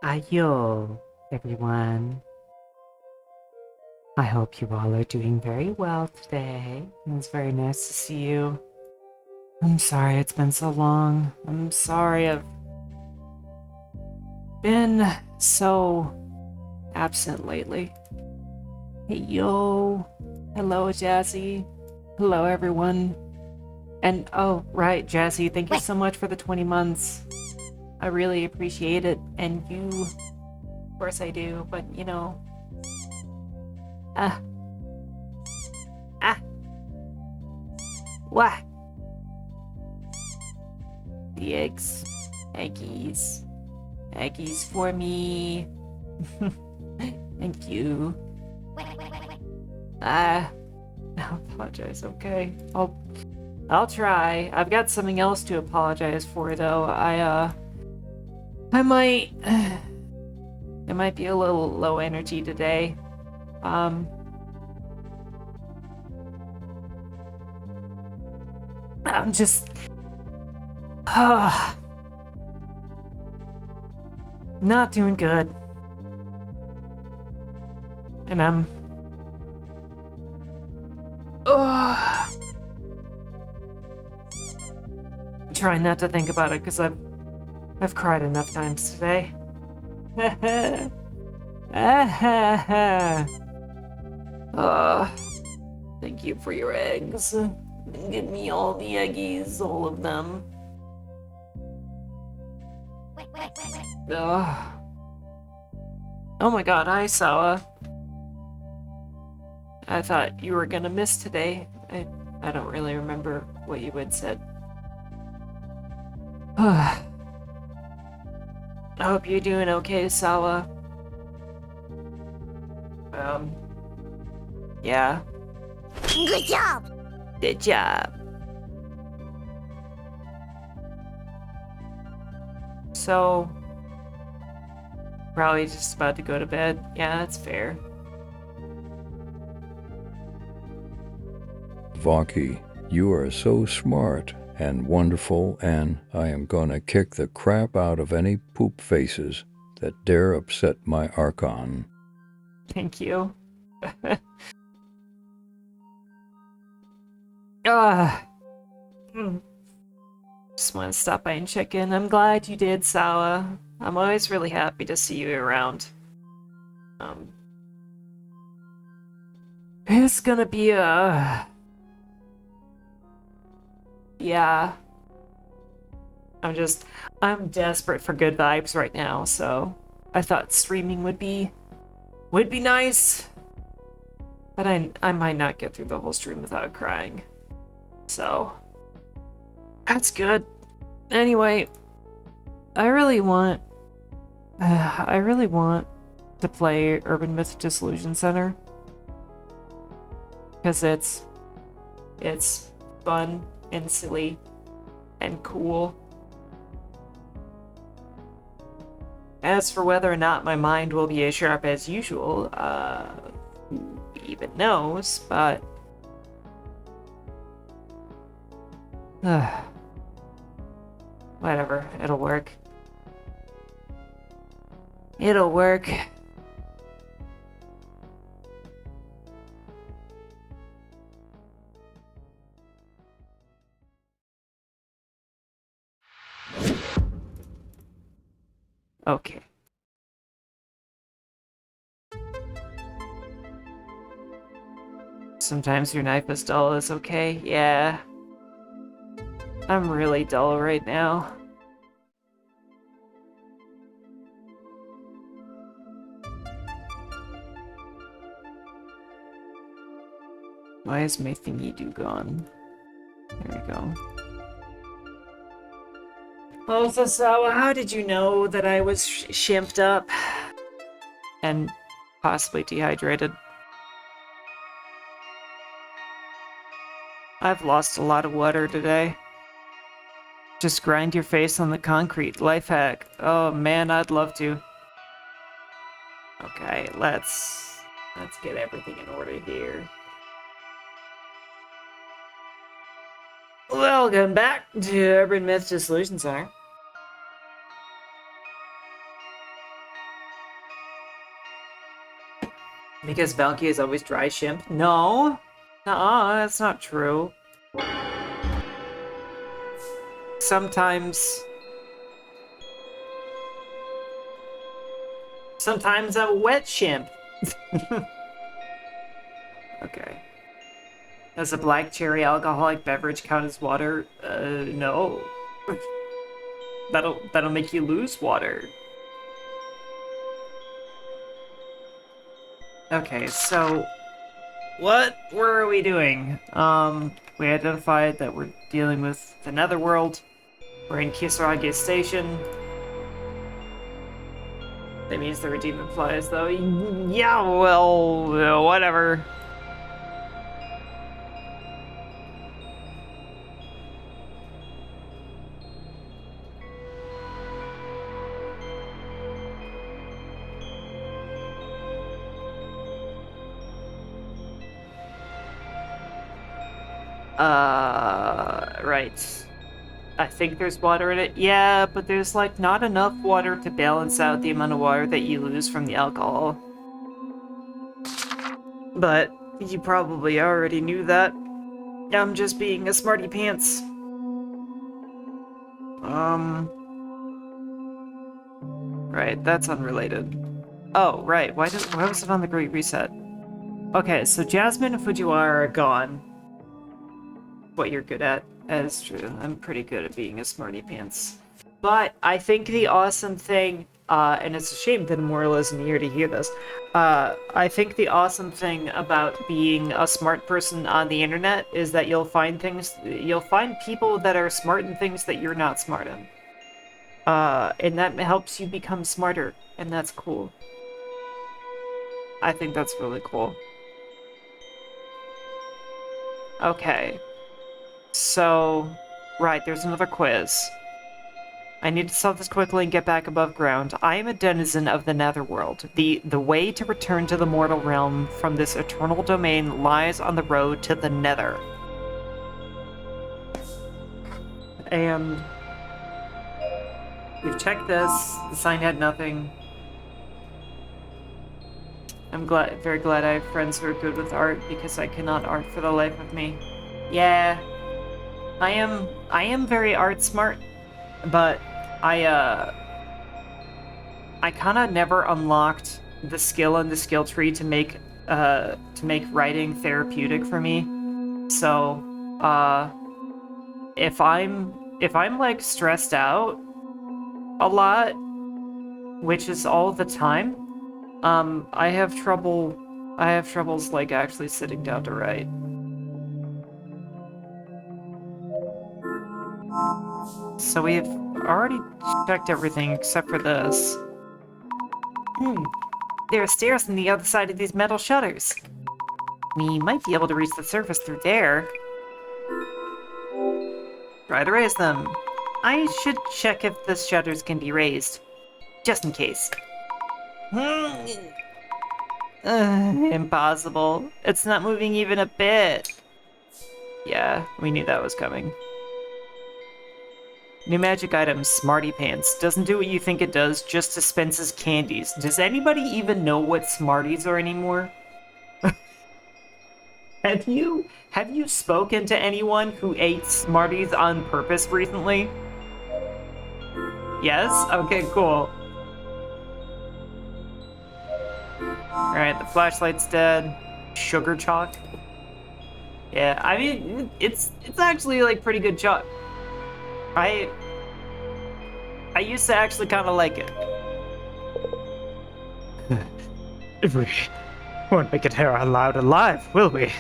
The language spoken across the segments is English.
Ayo, everyone. I hope you all are doing very well today. It's very nice to see you. I'm sorry it's been so long. I'm sorry I've been so absent lately. Hey, yo. Hello, Jazzy. Hello, everyone. And, oh, right, Jazzy, thank you so much for the 20 months. I really appreciate it. And you, of course I do, but, you know. Ah. What? The eggs. Eggies. Eggies for me. Thank you. I apologize, okay? I'll try. I've got something else to apologize for, though. I might... I might be a little low energy today. I'm just... not doing good. And I'm... trying not to think about it, because I've cried enough times today. Thank you for your eggs. Give me all the eggies, all of them. Oh my god, hi Sawa. I thought you were gonna miss today. I don't really remember what you had said. I hope you're doing okay, Sawa. Yeah. Good job! Good job. So, probably just about to go to bed. Yeah, that's fair. Vaki, you are so smart and wonderful, and I am gonna kick the crap out of any poop faces that dare upset my Archon. Thank you. Just want to stop by and check in. I'm glad you did, Sawa. I'm always really happy to see you around. It's gonna be a... Yeah. I'm desperate for good vibes right now, so I thought streaming would be nice. But I might not get through the whole stream without crying. So that's good. Anyway, I really want to play Urban Myth Dissolution Center. Because it's fun and silly and cool. As for whether or not my mind will be as sharp as usual, who even knows, but... whatever, it'll work. It'll work. Okay. Sometimes your knife is dull is okay. Yeah. I'm really dull right now. Why is my thingy-do gone? There we go. Oh, so how did you know that I was shimped up? And possibly dehydrated? I've lost a lot of water today. Just grind your face on the concrete. Life hack. Oh man, I'd love to. Okay, let's get everything in order here. Welcome back to Urban Myth Dissolution Center. Because Valky is always dry shimp? No! Nuh-uh, that's not true. Sometimes I'm a wet shimp. Okay. Does a black cherry alcoholic beverage count as water? No. That'll make you lose water. Okay, so what were we doing? We identified that we're dealing with the Netherworld. We're in Kisarage Station. That means the Redeemer flies, though. Yeah, well, whatever. Right. I think there's water in it. Yeah, but there's, like, not enough water to balance out the amount of water that you lose from the alcohol. But you probably already knew that. I'm just being a smarty pants. Right, that's unrelated. Oh, right, why was it on the Great Reset? Okay, so Jasmine and Fujiwara are gone. What you're good at. That is true. I'm pretty good at being a smarty pants. But I think the awesome thing, and it's a shame that Immortal isn't here to hear this, I think the awesome thing about being a smart person on the internet is that you'll find people that are smart in things that you're not smart in. And that helps you become smarter, and that's cool. I think that's really cool. Okay. So, right, there's another quiz. I need to solve this quickly and get back above ground. I am a denizen of the Netherworld. The way to return to the mortal realm from this eternal domain lies on the road to the Nether. And we've checked this. The sign had nothing. I'm very glad I have friends who are good with art because I cannot art for the life of me. Yeah. I am very art smart, but I kind of never unlocked the skill in the skill tree to make writing therapeutic for me. So, if I'm like stressed out a lot, which is all the time, I have troubles like actually sitting down to write. So we've already checked everything except for this. There are stairs on the other side of these metal shutters. We might be able to reach the surface through there. Try to raise them. I should check if the shutters can be raised. Just in case. Impossible. It's not moving even a bit. Yeah, we knew that was coming. New magic item, Smarty Pants. Doesn't do what you think it does, just dispenses candies. Does anybody even know what Smarties are anymore? Have you spoken to anyone who ate Smarties on purpose recently? Yes? Okay, cool. Alright, the flashlight's dead. Sugar chalk. Yeah, I mean, it's actually, like, pretty good chalk. I used to actually kind of like it. We won't make it here out alive, will we?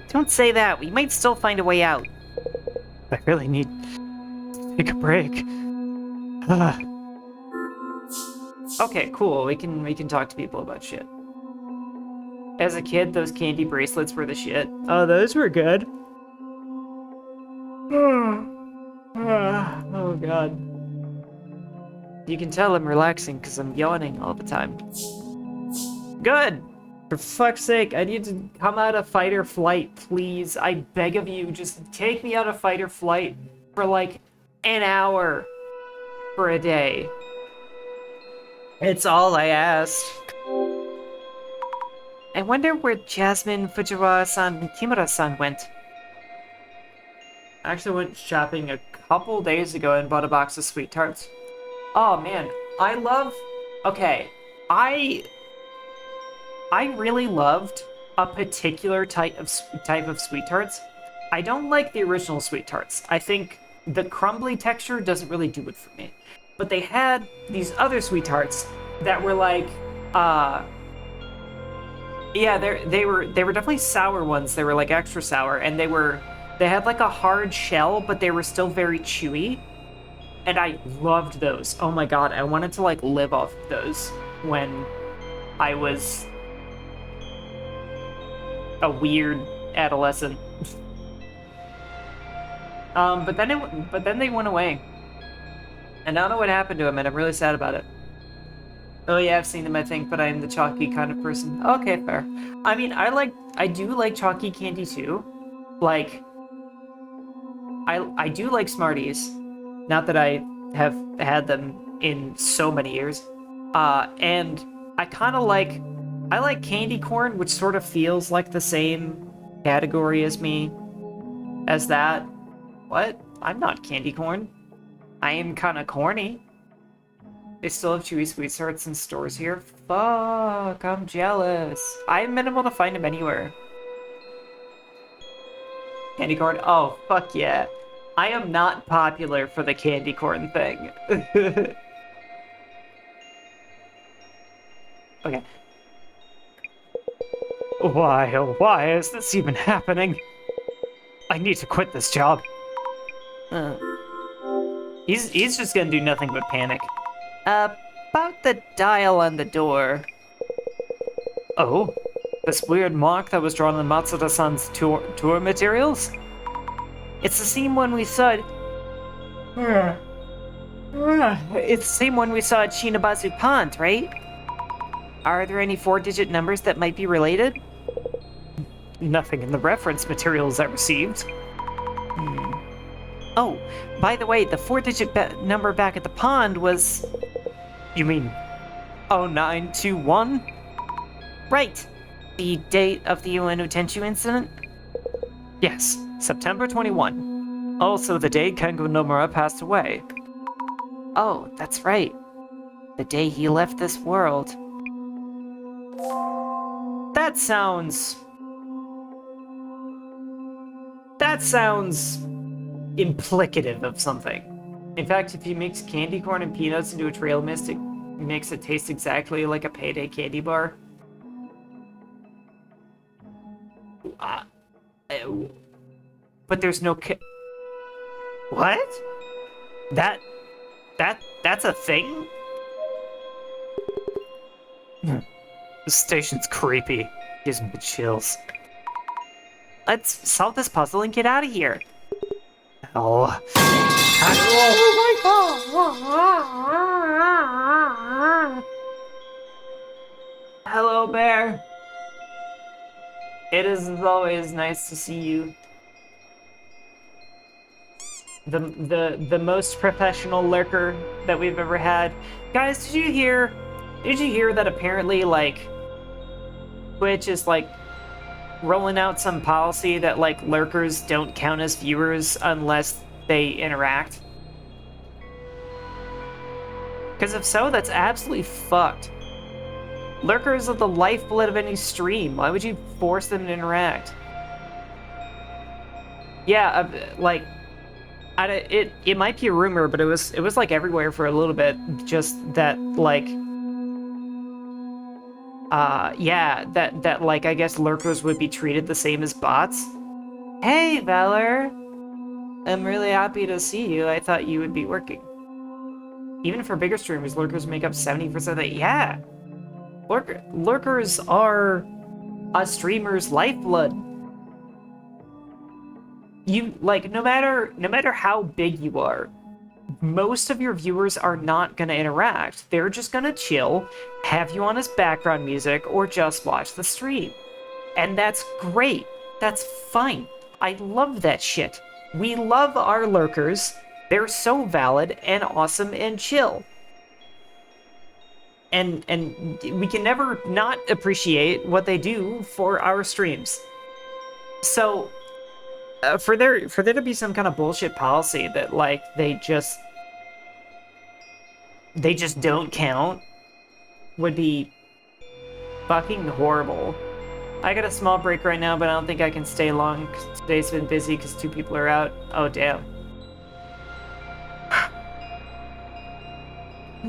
Don't say that. We might still find a way out. I really need to take a break. Okay, cool. We can talk to people about shit. As a kid, those candy bracelets were the shit. Oh, those were good. Oh god. You can tell I'm relaxing because I'm yawning all the time. Good! For fuck's sake, I need to come out of fight or flight, please. I beg of you, just take me out of fight or flight for like an hour for a day. It's all I asked. I wonder where Jasmine, Fujiwara-san, and Kimura-san went. I actually went shopping a couple days ago and bought a box of sweet tarts. Oh man, I love... Okay, I really loved a particular type of sweet tarts. I don't like the original sweet tarts. I think the crumbly texture doesn't really do it for me. But they had these other sweet tarts that were like, yeah, they were definitely sour ones. They were like extra sour, and they had like a hard shell, but they were still very chewy. And I loved those. Oh my god, I wanted to like live off of those when I was a weird adolescent. But then they went away. And I don't know what happened to them, and I'm really sad about it. Oh yeah, I've seen them, I think, but I'm the chalky kind of person. Okay, fair. I mean, I do like chalky candy too. Like, I do like Smarties. Not that I have had them in so many years. And I kind of I like candy corn, which sort of feels like the same category as that. What? I'm not candy corn. I am kind of corny. They still have chewy sweet tarts in stores here. Fuck, I'm jealous. I haven't been able to find them anywhere. Candy corn? Oh, fuck yeah. I am not popular for the candy corn thing. Okay. Why, oh why is this even happening? I need to quit this job. He's just gonna do nothing but panic. About the dial on the door. Oh, this weird mark that was drawn on Matsuda-san's tour materials? It's the same one we saw. It's the same one we saw at Shinabazu Pond, right? Are there any 4-digit numbers that might be related? Nothing in the reference materials I received. Oh, by the way, the 4-digit number back at the pond was... You mean 0921? Right. The date of the UN Utenchu incident? Yes, September 21. Also the day Kengo Nomura passed away. Oh, that's right. The day he left this world. That sounds implicative of something. In fact, if he mix candy corn and peanuts into a trail mist, it makes it taste exactly like a payday candy bar. But there's no What? That's a thing? This station's creepy. Gives me the chills. Let's solve this puzzle and get out of here. Oh. Oh my god. Hello, Bear. It is as always nice to see you. The most professional lurker that we've ever had. Guys, did you hear that apparently like Twitch is like rolling out some policy that like lurkers don't count as viewers unless they interact? Because if so, that's absolutely fucked. Lurkers are the lifeblood of any stream. Why would you force them to interact? Yeah, like, it might be a rumor, but it was like everywhere for a little bit. Just that like, yeah, that like I guess lurkers would be treated the same as bots. Hey, Valor, I'm really happy to see you. I thought you would be working. Even for bigger streamers, lurkers make up 70% of it. Yeah. Lurkers are a streamer's lifeblood. You, like, no matter how big you are, most of your viewers are not gonna interact. They're just gonna chill, have you on as background music, or just watch the stream. And that's great. That's fine. I love that shit. We love our lurkers. They're so valid and awesome and chill. and we can never not appreciate what they do for our streams. So, for there to be some kind of bullshit policy that like they just don't count would be fucking horrible. I got a small break right now, but I don't think I can stay long. 'Cause today's been busy because 2 people are out. Oh damn.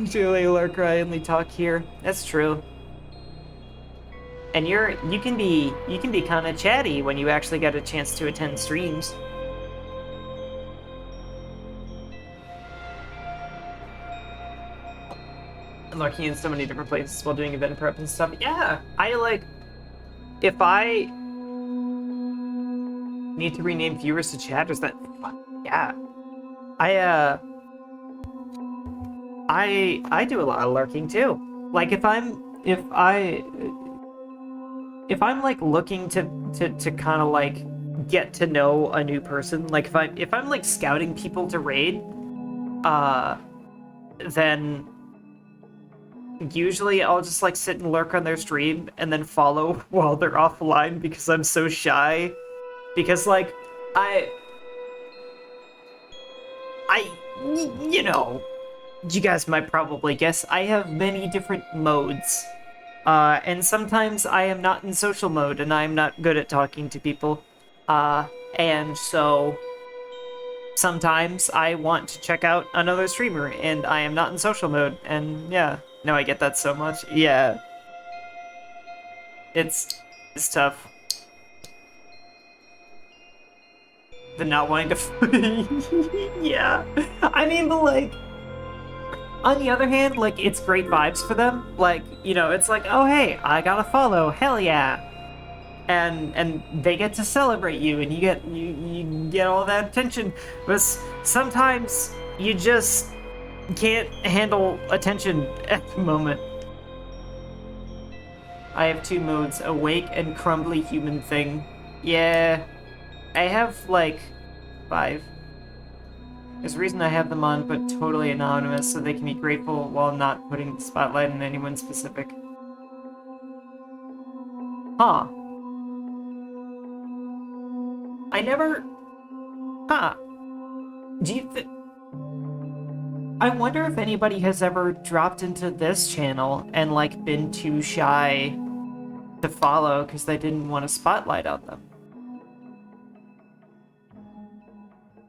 Julie lurk, I only talk here. That's true. And you can be kind of chatty when you actually get a chance to attend streams. Lurking in so many different places while doing event prep and stuff. Yeah, I like. If I need to rename viewers to chatters, that yeah, I do a lot of lurking too. Like if I'm like looking to kind of like get to know a new person, like if I'm like scouting people to raid, then usually I'll just like sit and lurk on their stream and then follow while they're offline because I'm so shy. Because like you know, you guys might probably guess I have many different modes. And sometimes I am not in social mode and I'm not good at talking to people. And so sometimes I want to check out another streamer and I am not in social mode. And yeah, no, I get that so much. Yeah. It's tough. The not wanting to yeah. I mean, but like, on the other hand, like, it's great vibes for them. Like, you know, it's like, oh, hey, I got a follow, hell yeah. And they get to celebrate you, and you get all that attention. But sometimes you just can't handle attention at the moment. I have 2 modes, awake and crumbly human thing. Yeah, I have, like, 5. There's a reason I have them on, but totally anonymous, so they can be grateful while not putting the spotlight on anyone specific. Huh. I never... Huh. Do you I wonder if anybody has ever dropped into this channel and, like, been too shy to follow because they didn't want a spotlight on them.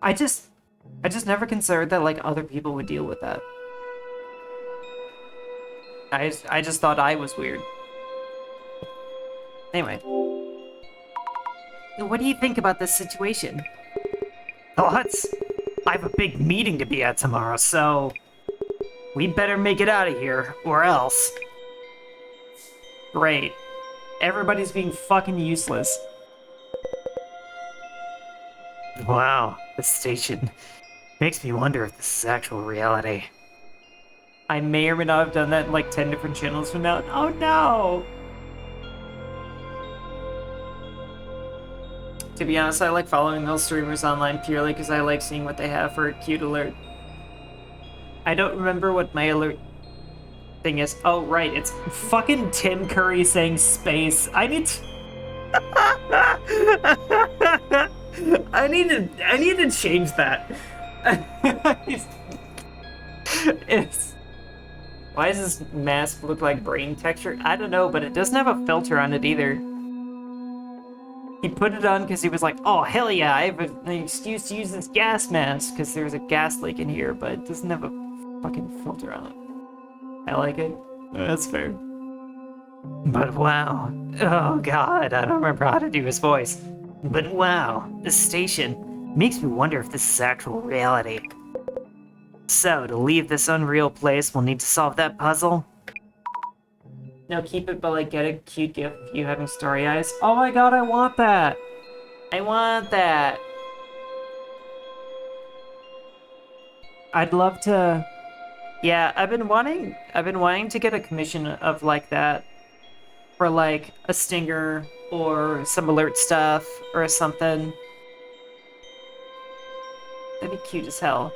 I just never considered that, like, other people would deal with that. I just thought I was weird. Anyway. What do you think about this situation? Thoughts? I have a big meeting to be at tomorrow, so... we better make it out of here, or else. Great. Everybody's being fucking useless. Wow, this station makes me wonder if this is actual reality. I may or may not have done that in like 10 different channels from now. Oh no! To be honest, I like following those streamers online purely because I like seeing what they have for a cute alert. I don't remember what my alert thing is. Oh, right, it's fucking Tim Curry saying space. I need to... I need to change that. It's... Why does this mask look like brain texture? I don't know, but it doesn't have a filter on it either. He put it on because he was like, oh, hell yeah, I have an excuse to use this gas mask because there's a gas leak in here, but it doesn't have a fucking filter on it. I like it. That's fair. But wow. Oh god, I don't remember how to do his voice. But wow, this station makes me wonder if this is actual reality. So, to leave this unreal place, we'll need to solve that puzzle. No, keep it, but like get a cute gift of you having starry eyes. Oh my god, I want that! I want that! I'd love to... Yeah, I've been wanting to get a commission of like that for like a stinger or some alert stuff or something. That'd be cute as hell.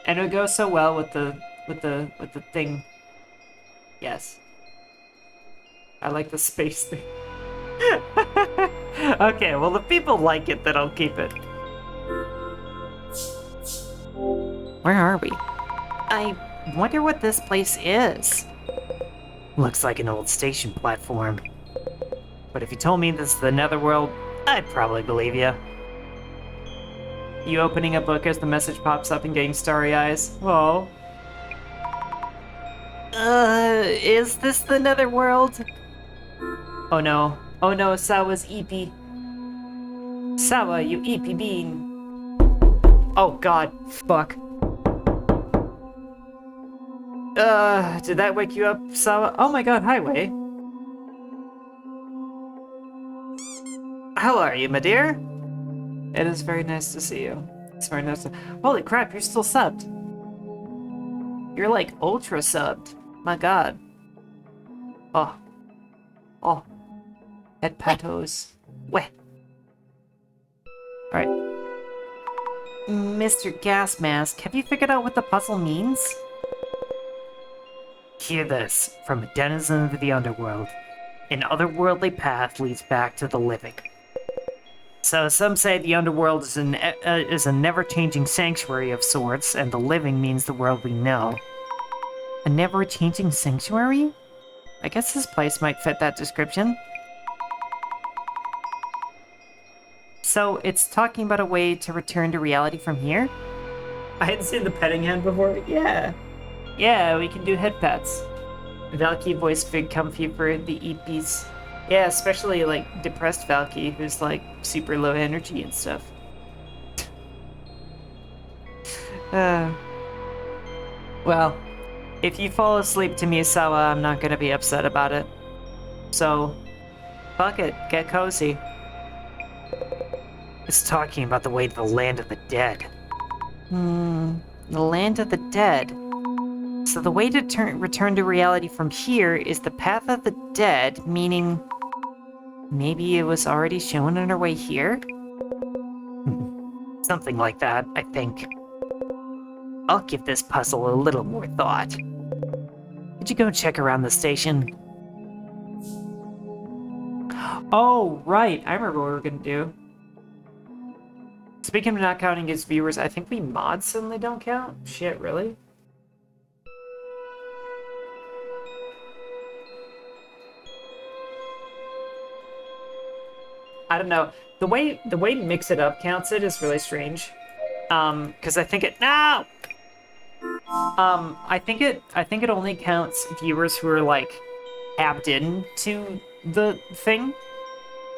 And it would go so well with the with the thing. Yes. I like the space thing. Okay, well the people like it, then I'll keep it. Where are we? I wonder what this place is. Looks like an old station platform. But if you told me this is the Netherworld, I'd probably believe you. You opening a book as the message pops up and getting starry eyes. Oh. Is this the Netherworld? Oh no. Oh no, Sawa's eepy. Sawa, you eepy bean. Oh god, fuck. Did that wake you up, Sawa? Oh my god, highway. How are you, my dear? It is very nice to see you. It's very nice to... Holy crap, you're still subbed. You're like ultra subbed. My god. Oh. Oh. Head patos. Weh. Alright. Mr. Gas Mask, have you figured out what the puzzle means? Hear this, from a denizen of the underworld. An otherworldly path leads back to the living. So some say the underworld is a never-changing sanctuary of sorts, and the living means the world we know. A never-changing sanctuary? I guess this place might fit that description. So it's talking about a way to return to reality from here? I hadn't seen the petting hand before. Yeah. Yeah, we can do head pats. Valky voice big comfy for the EPs. Yeah, especially like depressed Valky, who's like super low energy and stuff. Well, if you fall asleep to Miyazawa, I'm not gonna be upset about it. So, fuck it, get cozy. It's talking about the way to the land of the dead. The land of the dead. So the way to return to reality from here is the path of the dead, meaning maybe it was already shown on our way here? Something like that, I think. I'll give this puzzle a little more thought. Could you go check around the station? Oh, right. I remember what we were gonna do. Speaking of not counting as viewers, I think we mods suddenly don't count? Shit, really? I don't know. The way Mix It Up counts it is really strange. Because I think it... No! I think it only counts viewers who are, like, tabbed in to the thing.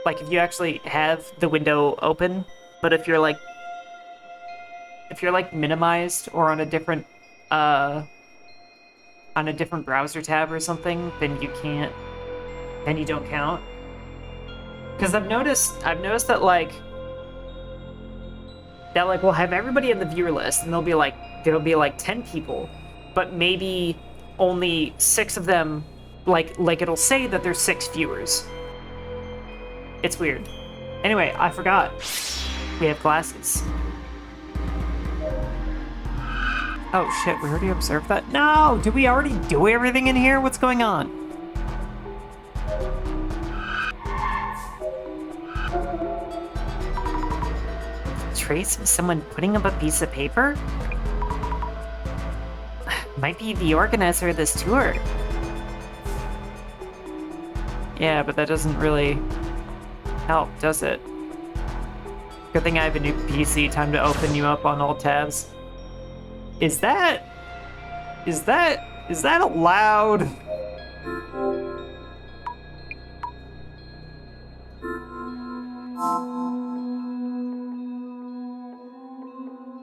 Like, if you actually have the window open, but if you're, like, minimized or on a different browser tab or something, then you can't, then you don't count. Because I've noticed that like we'll have everybody in the viewer list, and there'll be like 10 people, but maybe only 6 of them, like it'll say that there's 6 viewers. It's weird. Anyway, I forgot. We have classes. Oh shit, we already observed that? No! Did we already do everything in here? What's going on? Trace of someone putting up a piece of paper? Might be the organizer of this tour. Yeah, but that doesn't really help, does it? Good thing I have a new PC, time to open you up on all tabs. Is that allowed?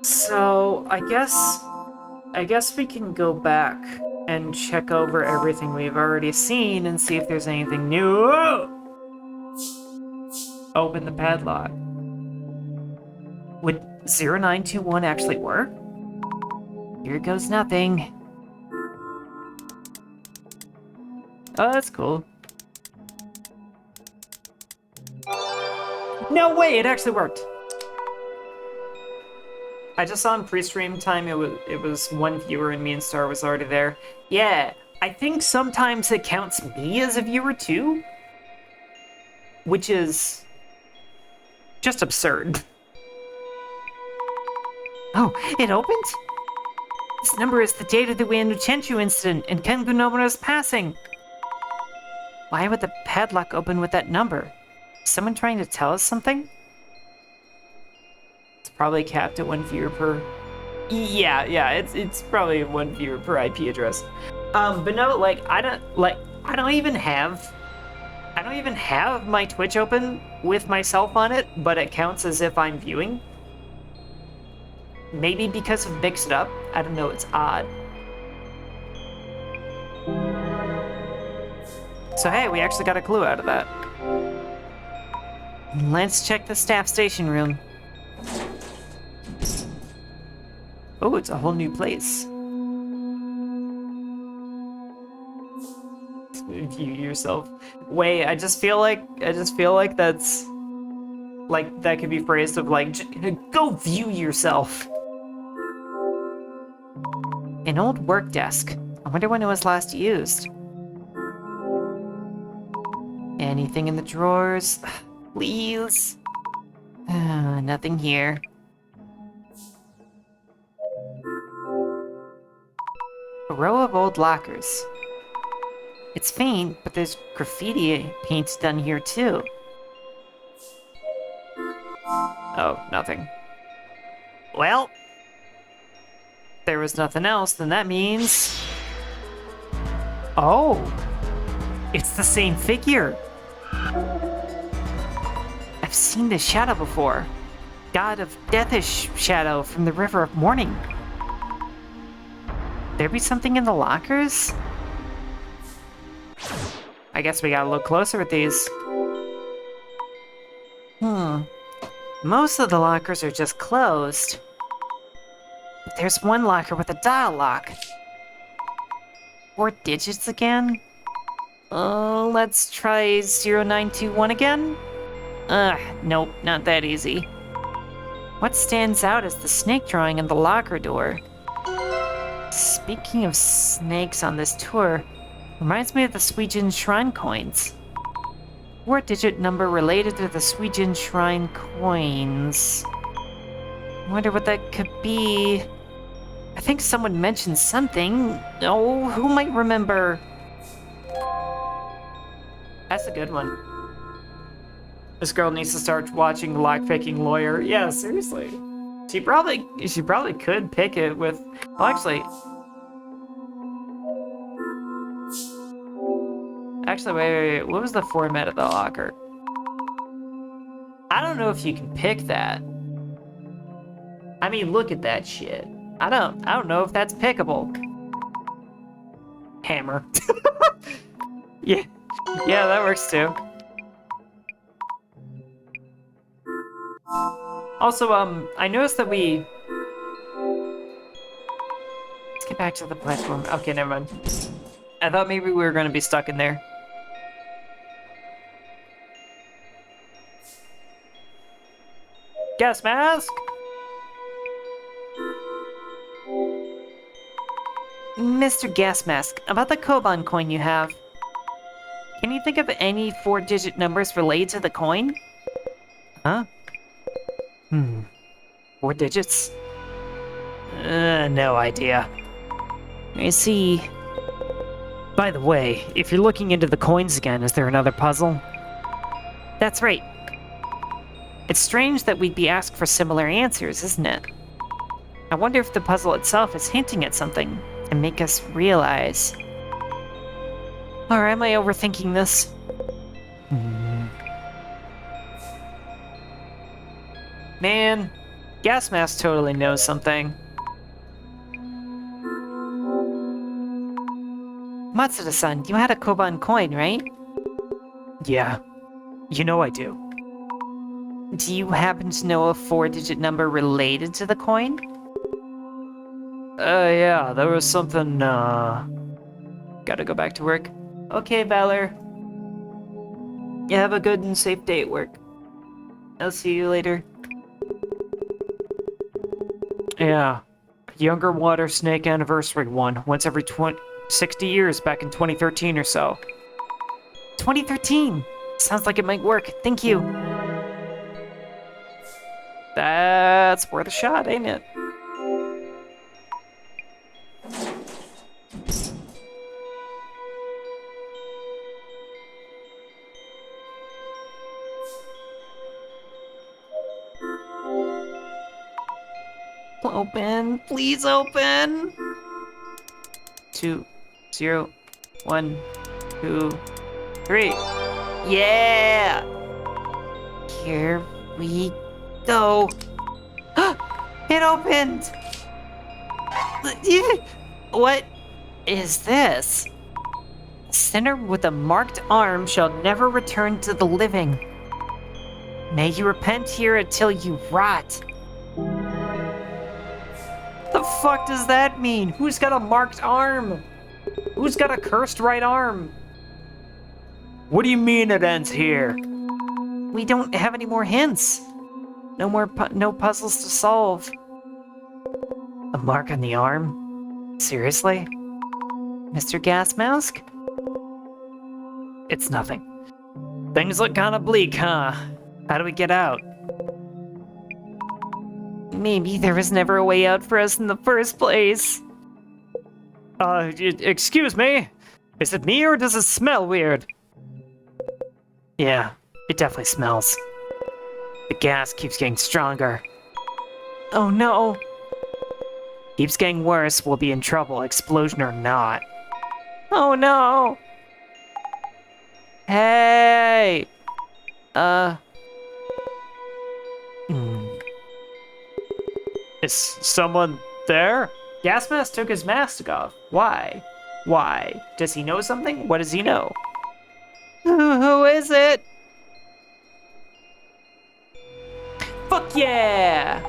So, I guess we can go back and check over everything we've already seen and see if there's anything new. Open the padlock. Would 0921 actually work? Here goes nothing. Oh, that's cool. No way, it actually worked. I just saw in pre-stream time it was one viewer and me and Star was already there. Yeah, I think sometimes it counts me as a viewer too, which is just absurd. Oh, it opened? This number is the date of the Uenuchenchu incident and Kengu Nobuna's passing. Why would the padlock open with that number? Is someone trying to tell us something? It's probably capped at 1 viewer per... Yeah, it's probably 1 viewer per IP address. But no, like, I don't even have my Twitch open with myself on it, but it counts as if I'm viewing. Maybe because of Mix It Up. I don't know, it's odd. So hey, we actually got a clue out of that. Let's check the staff station room. Oh, it's a whole new place. View yourself. Wait, I just feel like that's like that could be phrased of like, go view yourself. An old work desk. I wonder when it was last used. Anything in the drawers? Please? Nothing here. A row of old lockers. It's faint, but there's graffiti paint done here too. Oh, nothing. Well, if there was nothing else, then that means... Oh! It's the same figure! I've seen this shadow before. God of Deathish shadow from the River of Morning. There be something in the lockers? I guess we gotta look closer at these. Most of the lockers are just closed. But there's one locker with a dial lock. 4 digits again? Let's try 0921 again? Nope, not that easy. What stands out is the snake drawing in the locker door. Speaking of snakes on this tour, reminds me of the Suijin Shrine coins. 4-digit number related to the Suijin Shrine coins. Wonder what that could be. I think someone mentioned something. Oh, who might remember? That's a good one. This girl needs to start watching Lockpicking Lawyer. Yeah, seriously. She probably could pick it with... Well, Actually, wait. What was the format of the locker? I don't know if you can pick that. I mean, look at that shit. I don't know if that's pickable. Hammer. Yeah, that works too. Also, I noticed that we... Let's get back to the platform. Okay, never mind. I thought maybe we were going to be stuck in there. Gas mask! Mr. Gas Mask, about the Koban coin you have. Can you think of any 4-digit numbers related to the coin? Huh? 4 digits? No idea. I see. By the way, if you're looking into the coins again, is there another puzzle? That's right. It's strange that we'd be asked for similar answers, isn't it? I wonder if the puzzle itself is hinting at something and make us realize. Or am I overthinking this? Man, Gas Mask totally knows something. Matsuda-san, you had a Koban coin, right? Yeah, you know I do. Do you happen to know a 4-digit number related to the coin? Yeah, there was something, Gotta go back to work. Okay, Valor. You have a good and safe day at work. I'll see you later. Yeah. Younger water snake anniversary one. Once every 60 years back in 2013 or so. 2013! Sounds like it might work. Thank you. That's worth a shot, ain't it? Open. Please open. 2, 0, 1, 2, 3. Yeah! Here we go. It opened! What is this? Sinner with a marked arm shall never return to the living. May you repent here until you rot. The fuck does that mean? Who's got a marked arm? Who's got a cursed right arm? What do you mean it ends here? We don't have any more hints. No puzzles to solve. A mark on the arm? Seriously? Mr. Gas Mask? It's nothing. Things look kinda bleak, huh? How do we get out? Maybe there was never a way out for us in the first place. Excuse me? Is it me or does it smell weird? Yeah, it definitely smells. The gas keeps getting stronger. Oh no! Keeps getting worse, we'll be in trouble, explosion or not. Oh no! Hey! Is someone there? Gas Mask took his mask off. Why? Why? Does he know something? What does he know? Who is it? Fuck yeah!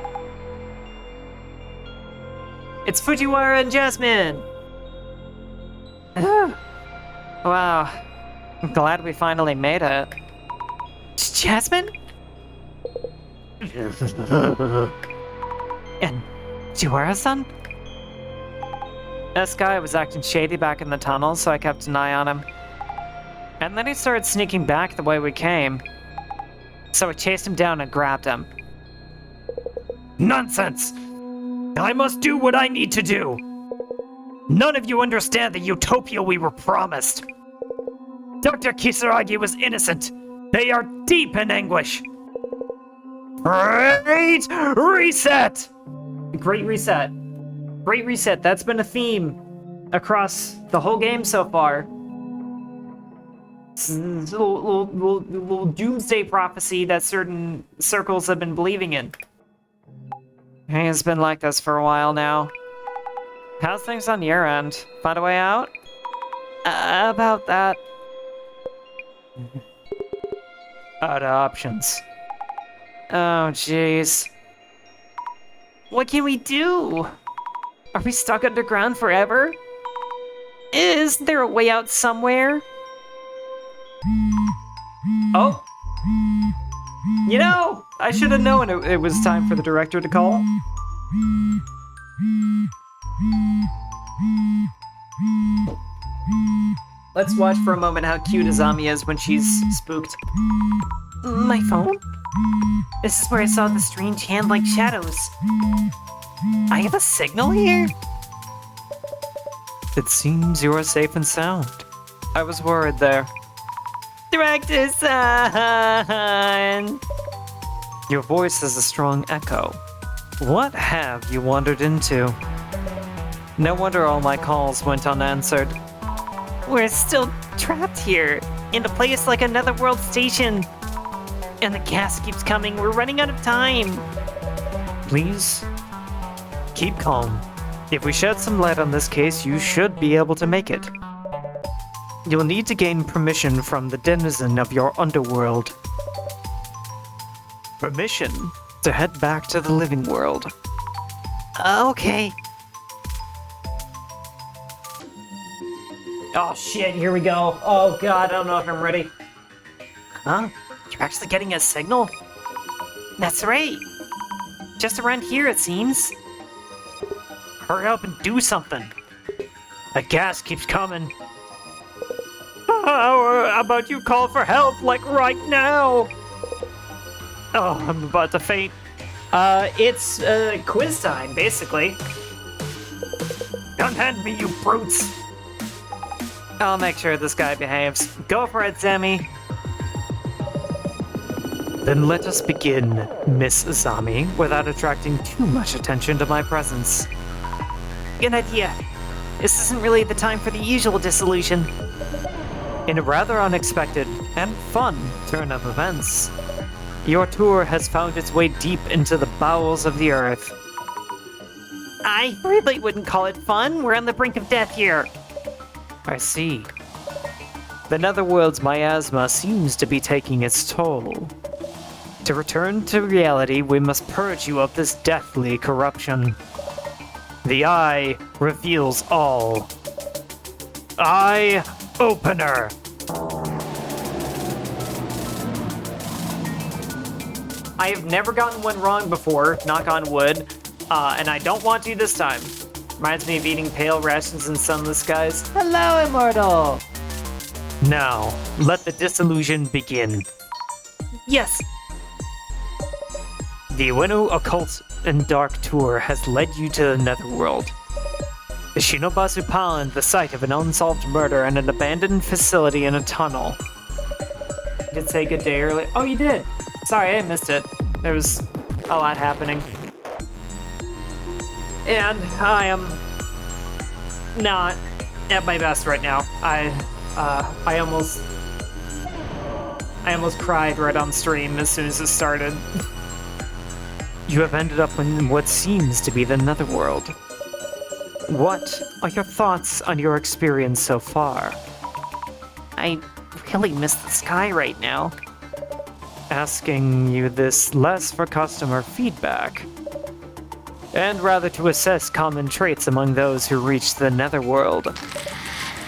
It's Fujiwara and Jasmine! Wow. I'm glad we finally made it. Jasmine? And Fujiwara-san? This guy was acting shady back in the tunnel, so I kept an eye on him. And then he started sneaking back the way we came. So I chased him down and grabbed him. Nonsense! I must do what I need to do! None of you understand the utopia we were promised. Dr. Kisaragi was innocent. They are deep in anguish. Great reset! Great reset. Great reset. That's been a theme across the whole game so far. It's a little doomsday prophecy that certain circles have been believing in. It's been like this for a while now. How's things on your end? Find a way out? About that. Out of options. Oh, jeez. What can we do? Are we stuck underground forever? Is there a way out somewhere? Oh! You know, I should have known it was time for the director to call. Let's watch for a moment how cute Azami is when she's spooked. My phone? This is where I saw the strange hand-like shadows. I have a signal here? It seems you are safe and sound. I was worried there. Director-san! Your voice is a strong echo. What have you wandered into? No wonder all my calls went unanswered. We're still trapped here, in a place like another world station. And the gas keeps coming, we're running out of time. Please, keep calm. If we shed some light on this case, you should be able to make it. You'll need to gain permission from the denizen of your underworld. Permission to head back to the living world. Okay. Oh shit, here we go. Oh god, I don't know if I'm ready. Huh? You're actually getting a signal? That's right. Just around here, it seems. Hurry up and do something. That gas keeps coming. How about you call for help, like right now? Oh, I'm about to faint. It's quiz time, basically. Unhand me, you brutes! I'll make sure this guy behaves. Go for it, Zami. Then let us begin, Miss Zami, without attracting too much attention to my presence. Good idea. This isn't really the time for the usual dissolution. In a rather unexpected and fun turn of events, your tour has found its way deep into the bowels of the earth. I really wouldn't call it fun. We're on the brink of death here. I see. The Netherworld's miasma seems to be taking its toll. To return to reality, we must purge you of this deathly corruption. The Eye reveals all. Eye Opener! I have never gotten one wrong before, knock on wood, and I don't want to this time. Reminds me of eating pale rations in sunless skies. Hello, Immortal! Now, let the dissolution begin. Yes! The Ueno Occult and Dark Tour has led you to the Netherworld. The Shinobazu Pond, the site of an unsolved murder and an abandoned facility in a tunnel. You did say good day early. Oh, you did! Sorry, I missed it. There was a lot happening. And I am not at my best right now. I almost cried right on stream as soon as it started. You have ended up in what seems to be the Netherworld. What are your thoughts on your experience so far? I really miss the sky right now. Asking you this less for customer feedback, and rather to assess common traits among those who reach the Netherworld.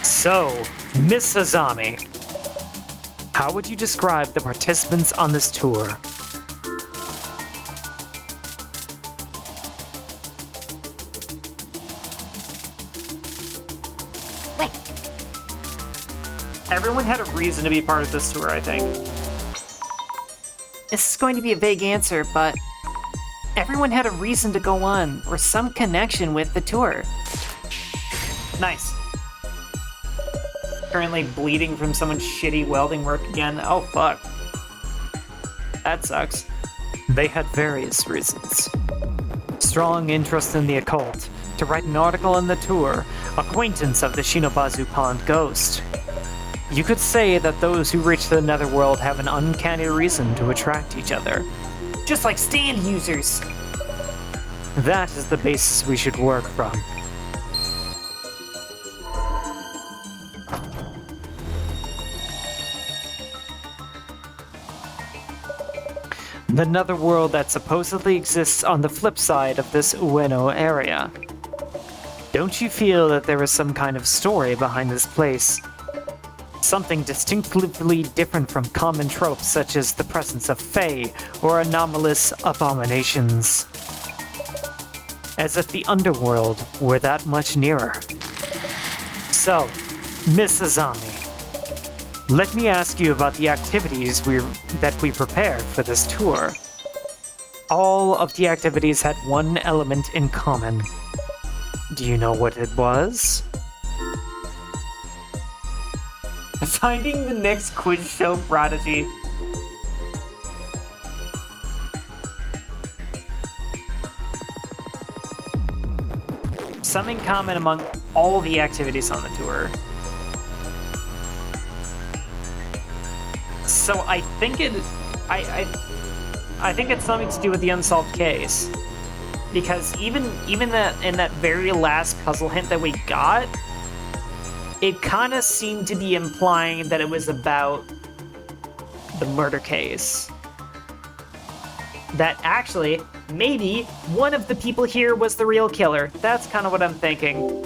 So, Miss Azami, how would you describe the participants on this tour? Everyone had a reason to be part of this tour, I think. This is going to be a vague answer, but everyone had a reason to go on, or some connection with the tour. Nice. Currently bleeding from someone's shitty welding work again. Oh, fuck. That sucks. They had various reasons. Strong interest in the occult, to write an article on the tour, acquaintance of the Shinobazu Pond ghost. You could say that those who reach the Netherworld have an uncanny reason to attract each other. Just like stand users. That is the basis we should work from. The Netherworld that supposedly exists on the flip side of this Ueno area. Don't you feel that there is some kind of story behind this place? Something distinctively different from common tropes such as the presence of Fae or anomalous abominations. As if the underworld were that much nearer. So, Miss Azami, let me ask you about the activities that we prepared for this tour. All of the activities had one element in common. Do you know what it was? Finding the next quiz show prodigy. Something common among all the activities on the tour. So I think I think it's something to do with the unsolved case. Because even that in that very last puzzle hint that we got, it kind of seemed to be implying that it was about the murder case. That actually, maybe one of the people here was the real killer. That's kind of what I'm thinking.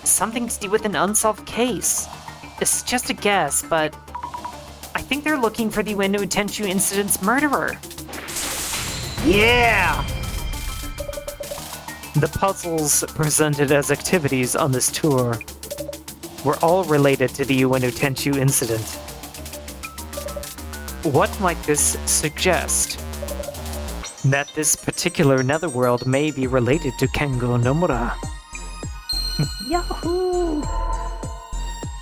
Something to do with an unsolved case. It's just a guess, but I think they're looking for the Ueno Tenchu incident's murderer. Yeah! The puzzles presented as activities on this tour were all related to the Ueno Tenchu incident. What might this suggest? That this particular netherworld may be related to Kengo Nomura. Yahoo!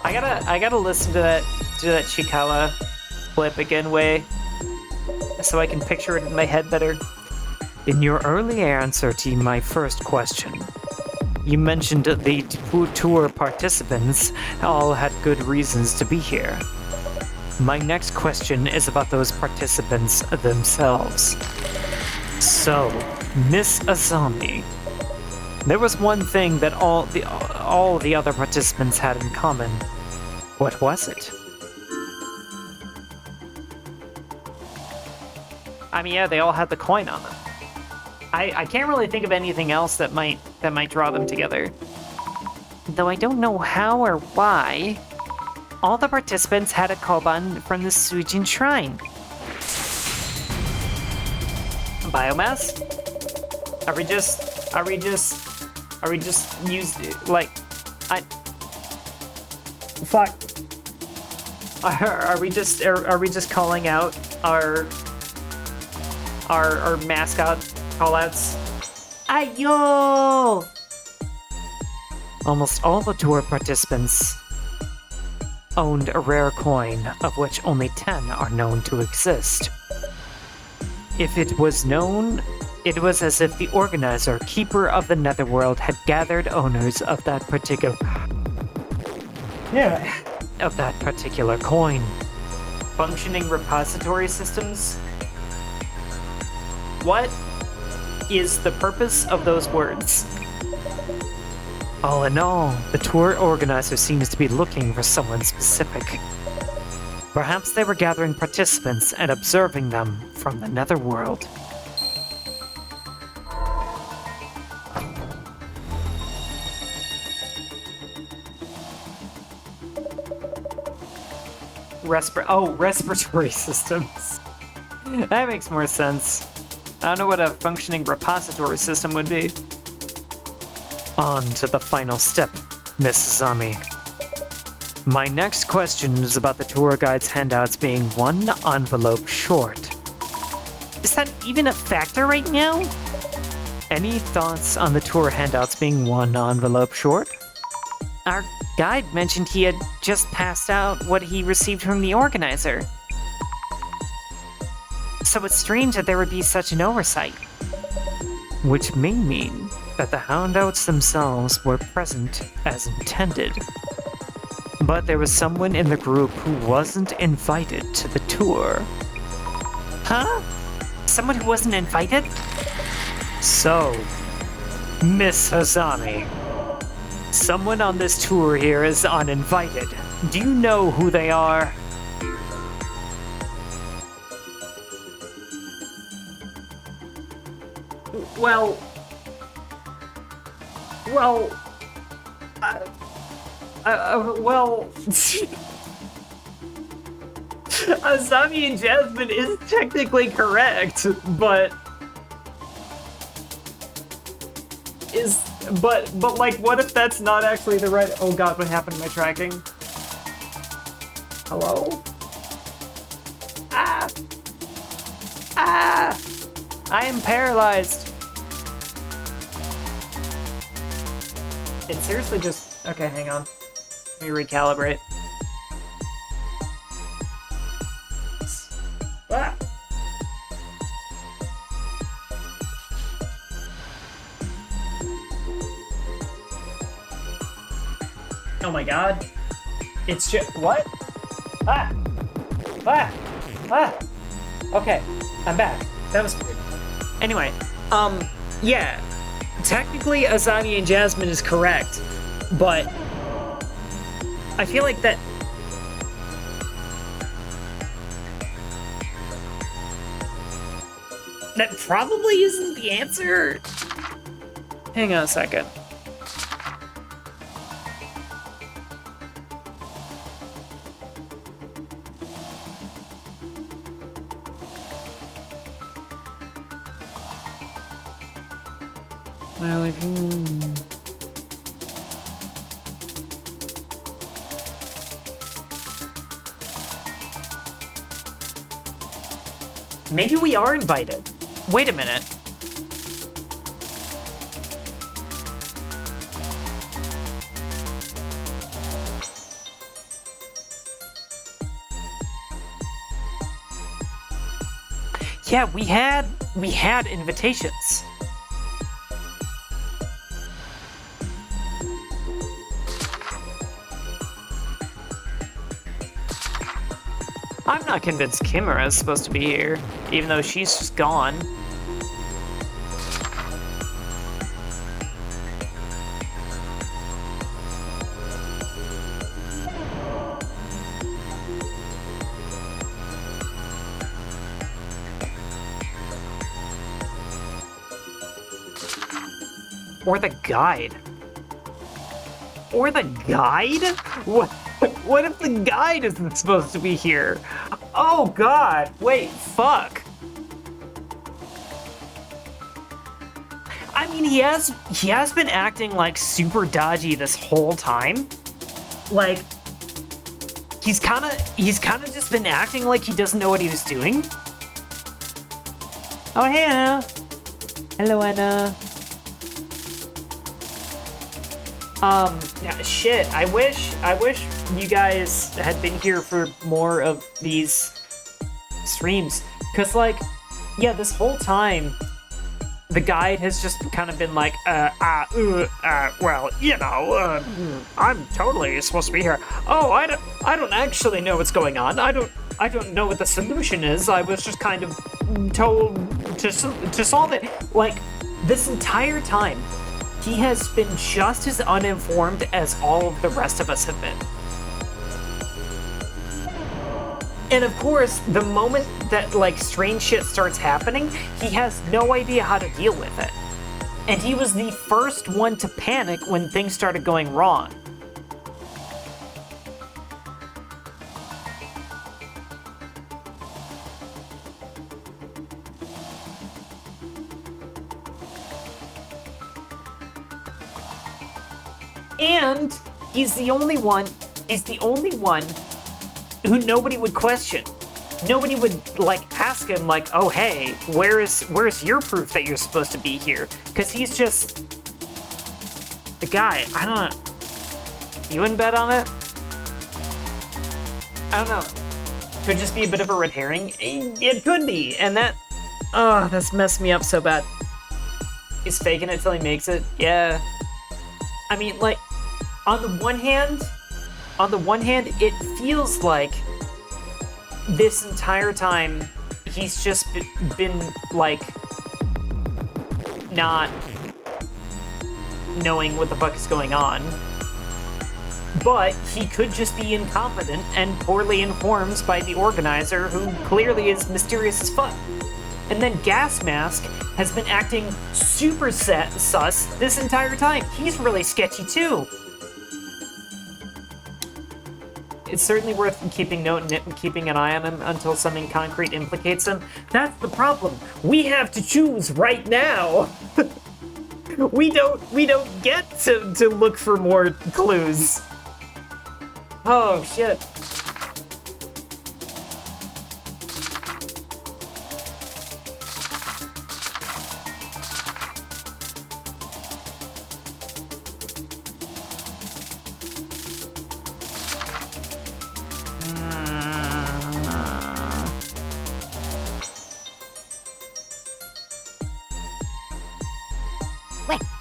I gotta listen to that Chikawa clip again, way, so I can picture it in my head better. In your early answer to my first question, you mentioned the tour participants all had good reasons to be here. My next question is about those participants themselves. So, Miss Azami, there was one thing that all the other participants had in common. What was it? I mean, yeah, they all had the coin on them. I can't really think of anything else that might draw them together. Though I don't know how or why, all the participants had a koban from the Sujin Shrine. Biomass? Are we just like, fuck. Are we just calling out our mascot callouts? Ayo! Almost all the tour participants owned a rare coin, of which only 10 are known to exist. If it was known, it was as if the organizer, keeper of the netherworld, had gathered owners of that particular coin. Functioning repository systems? What is the purpose of those words? All in all, the tour organizer seems to be looking for someone specific. Perhaps they were gathering participants and observing them from the netherworld. Respiratory systems. That makes more sense. I don't know what a functioning repository system would be. On to the final step, Miss Zami. My next question is about the tour guide's handouts being one envelope short. Is that even a factor right now? Any thoughts on the tour handouts being one envelope short? Our guide mentioned he had just passed out what he received from the organizer. So it's strange that there would be such an oversight. Which may mean that the handouts themselves were present as intended. But there was someone in the group who wasn't invited to the tour. Huh? Someone who wasn't invited? So, Miss Hazami, someone on this tour here is uninvited. Do you know who they are? Well, Azami and Jasmine is technically correct, but like, what if that's not actually the right? Oh God, what happened to my tracking? Hello? Ah! I am paralyzed. It seriously just... Okay, hang on. Let me recalibrate. Ah! Oh my God. It's just... What? Ah! Ah! Ah! Okay, I'm back. That was weird. Anyway, yeah. Technically, Azami and Jasmine is correct, but I feel like that... That probably isn't the answer. Hang on a second. Well, Maybe we are invited. Wait a minute. Yeah, we had invitations. I'm not convinced Kimura is supposed to be here, even though she's just gone. Or the guide. Or the guide? What if the guide isn't supposed to be here? Oh god, wait, fuck. I mean, he has been acting like super dodgy this whole time. Like, he's kind of just been acting like he doesn't know what he was doing. oh, hey, Anna. Hello, Anna. Yeah, shit, I wish you guys had been here for more of these streams. Cause like, yeah, this whole time, the guide has just kind of been like, well, you know, I'm totally supposed to be here. Oh, I don't actually know what's going on. I don't know what the solution is. I was just kind of told to solve it. Like, this entire time, he has been just as uninformed as all of the rest of us have been. And of course, the moment that, like, strange shit starts happening, he has no idea how to deal with it. And he was the first one to panic when things started going wrong. And he's the only one who nobody would question. Nobody would, like, ask him, like, oh, hey, where's your proof that you're supposed to be here? Because he's just the guy. I don't know. You wouldn't bet on it? I don't know. Could just be a bit of a red herring. It could be, and that's messed me up so bad. He's faking it till he makes it. Yeah. I mean, like, on the one hand, it feels like this entire time he's just been like not knowing what the fuck is going on. But he could just be incompetent and poorly informed by the organizer, who clearly is mysterious as fuck. And then Gas Mask has been acting super sus this entire time. He's really sketchy too. It's certainly worth keeping an eye on him until something concrete implicates him. That's the problem. We have to choose right now. we don't get to look for more clues. Oh shit.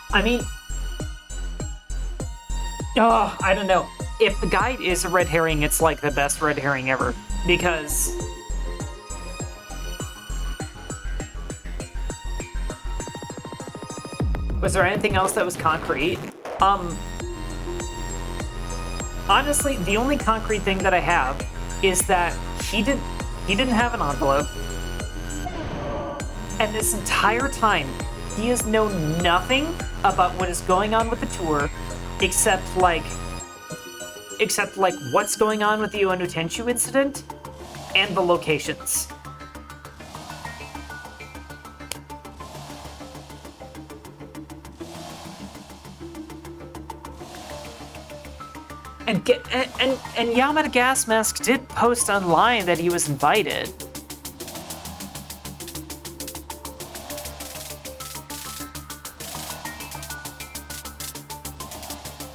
I mean, I don't know. If the guide is a red herring, it's like the best red herring ever. Because was there anything else that was concrete? Honestly, the only concrete thing that I have is that he didn't have an envelope. And this entire time, he has known nothing about what is going on with the tour, except like what's going on with the Ueno Tenchu incident and the locations. And Yamada Gas Mask did post online that he was invited.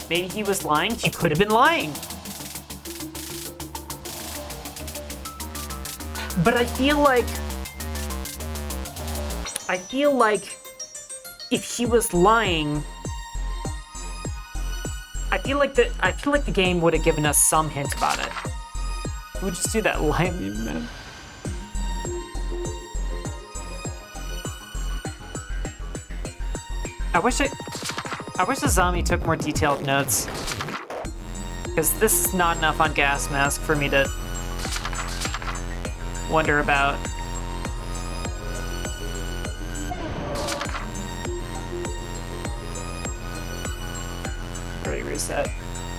Maybe he was lying. He could have been lying. But I feel like if he was lying, I feel like the game would have given us some hint about it. We would just do that line, man. I wish Azami took more detailed notes, because this is not enough on Gas Mask for me to wonder about. Really reset.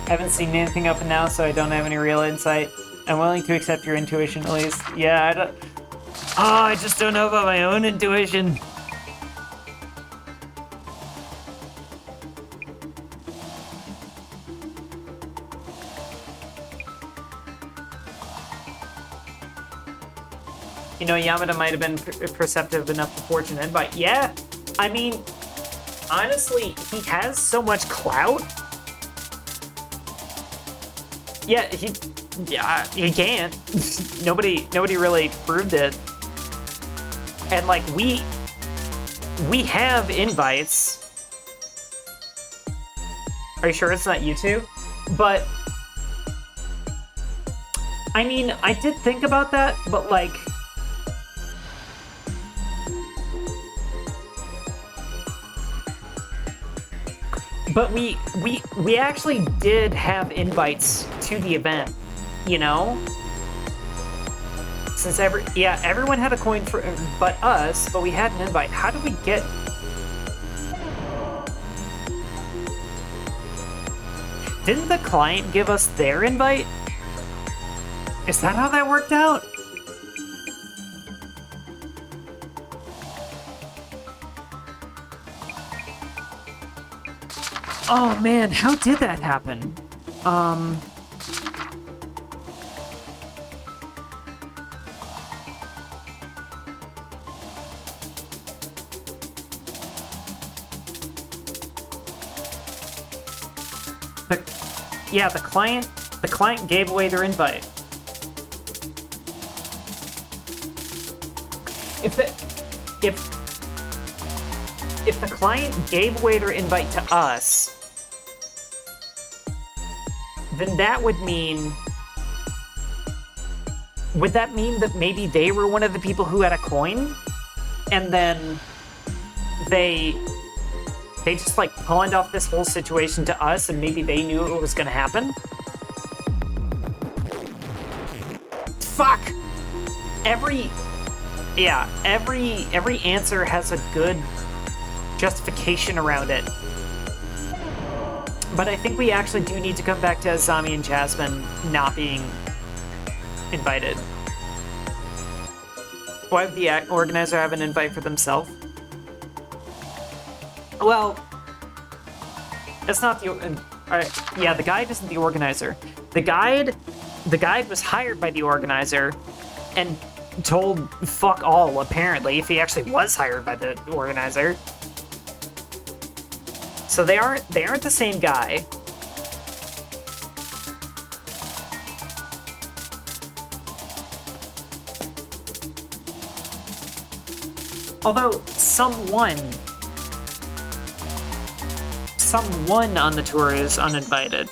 Haven't seen anything up and now, so I don't have any real insight. I'm willing to accept your intuition, at least. Yeah, I just don't know about my own intuition. You know, Yamada might have been perceptive enough to forge an invite. Yeah, I mean, honestly, he has so much clout. Yeah, he can't. Nobody really proved it. And like we have invites. Are you sure it's not you two? But I mean, I did think about that, but like, but we actually did have invites to the event, you know? Since everyone had a coin for but us, but we had an invite. How did we get? Didn't the client give us their invite? Is that how that worked out? Oh man, how did that happen? The client gave away their invite. If the client gave away their invite to us, then that would mean... Would that mean that maybe they were one of the people who had a coin? And then they just like pawned off this whole situation to us, and maybe they knew it was gonna happen? Fuck! Every answer has a good justification around it. But I think we actually do need to come back to Azami and Jasmine not being invited. Why would the organizer have an invite for themselves? Well, it's not the... the guide isn't the organizer. The guide was hired by the organizer and told fuck all, apparently, if he actually was hired by the organizer. So they aren't the same guy. Although someone on the tour is uninvited.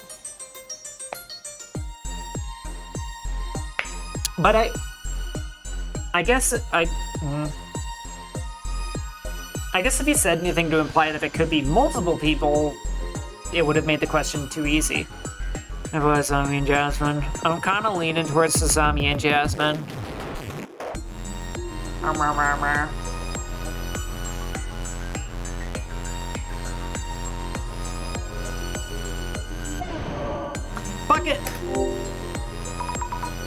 But I guess if he said anything to imply that it could be multiple people, it would have made the question too easy. It was Azami and Jasmine. I'm kind of leaning towards Azami and Jasmine. Fuck it!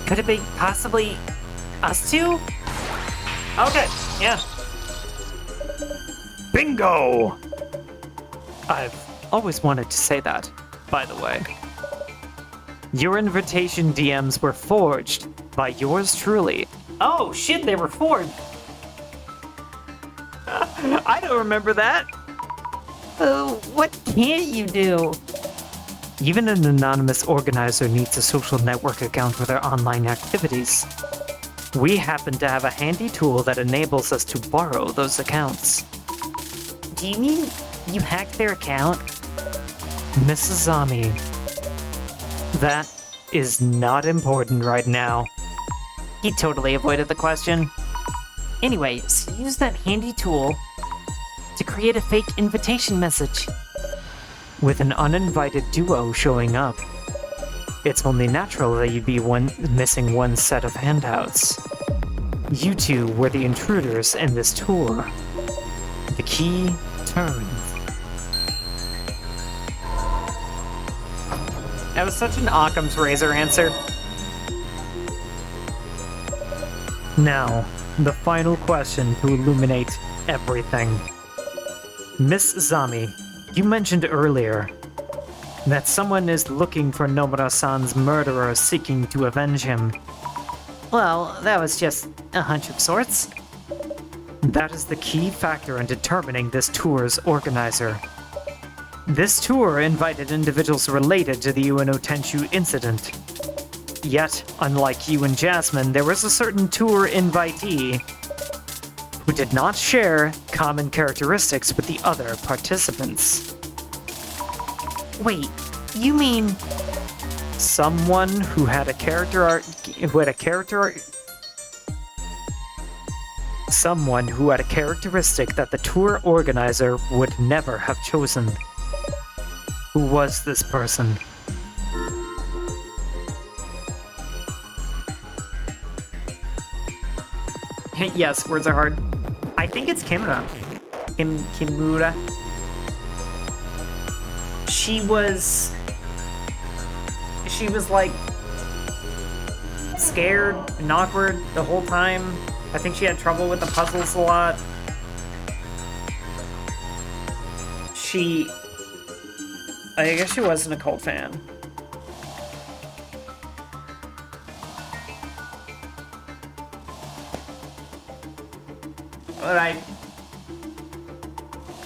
Could it be possibly us two? Okay, yeah. Bingo! I've always wanted to say that, by the way. Your invitation DMs were forged by yours truly. Oh shit, they were forged! I don't remember that! What can't you do? Even an anonymous organizer needs a social network account for their online activities. We happen to have a handy tool that enables us to borrow those accounts. Do you mean you hacked their account? Mrs. Zami, that is not important right now. He totally avoided the question. Anyway, so use that handy tool to create a fake invitation message. With an uninvited duo showing up, it's only natural that you'd be missing one set of handouts. You two were the intruders in this tour. The key turns. That was such an Occam's razor answer. Now, the final question to illuminate everything. Miss Zami, you mentioned earlier that someone is looking for Nomura-san's murderer, seeking to avenge him. Well, that was just a hunch of sorts. That is the key factor in determining this tour's organizer. This tour invited individuals related to the Ueno Tenchu incident. Yet, unlike you and Jasmine, there was a certain tour invitee who did not share common characteristics with the other participants. Wait, you mean Someone who had a character arc, someone who had a characteristic that the tour organizer would never have chosen. Who was this person? Yes, words are hard. I think it's Kimura. Kimura. She was like scared and awkward the whole time. I think she had trouble with the puzzles a lot. I guess she wasn't a cult fan. But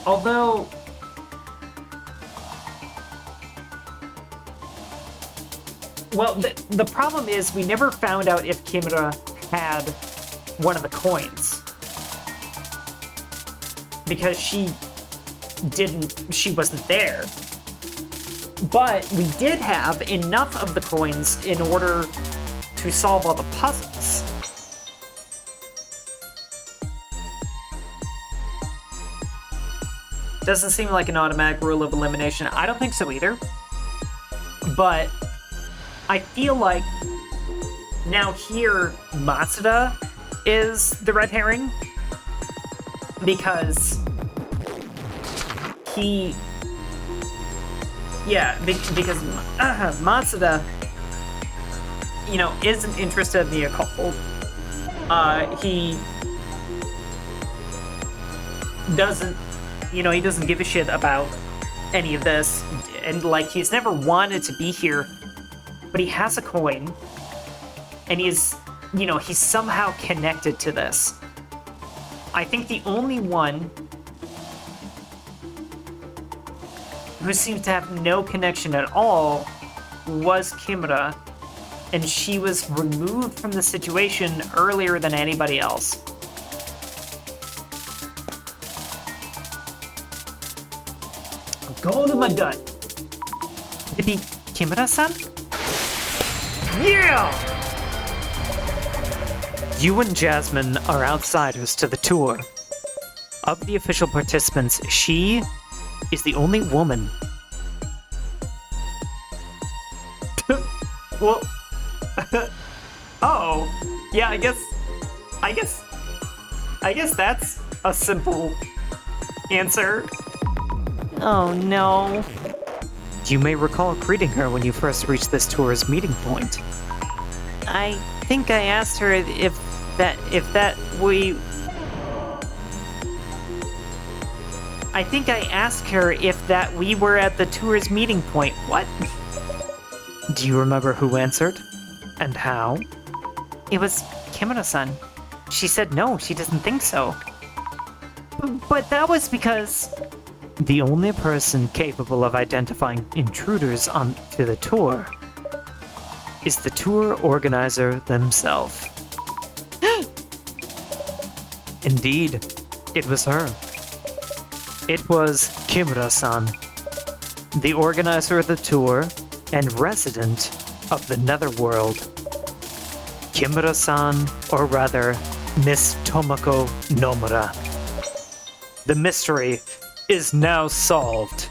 although well, the problem is we never found out if Kimura had one of the coins. Because she wasn't there. But we did have enough of the coins in order to solve all the puzzles. Doesn't seem like an automatic rule of elimination. I don't think so either. But I feel like now here Matsuda is the red herring. Because because Matsuda, isn't interested in the occult. He doesn't, he doesn't give a shit about any of this, and he's never wanted to be here, but he has a coin, and he's somehow connected to this. I think the only one who seems to have no connection at all was Kimura, and she was removed from the situation earlier than anybody else. Go to my gut. Could it be Kimura-san? Yeah! You and Jasmine are outsiders to the tour. Of the official participants, she is the only woman. Well, oh, yeah, I guess that's a simple answer. Oh no. You may recall greeting her when you first reached this tour's meeting point. I think I asked her if we were at the tour's meeting point. What? Do you remember who answered? And how? It was Kimura-san. She said no, she doesn't think so. But that was because... The only person capable of identifying intruders onto the tour is the tour organizer themselves. Indeed, it was her. It was Kimura-san, the organizer of the tour and resident of the Netherworld. Kimura-san, or rather, Miss Tomoko Nomura. The mystery is now solved.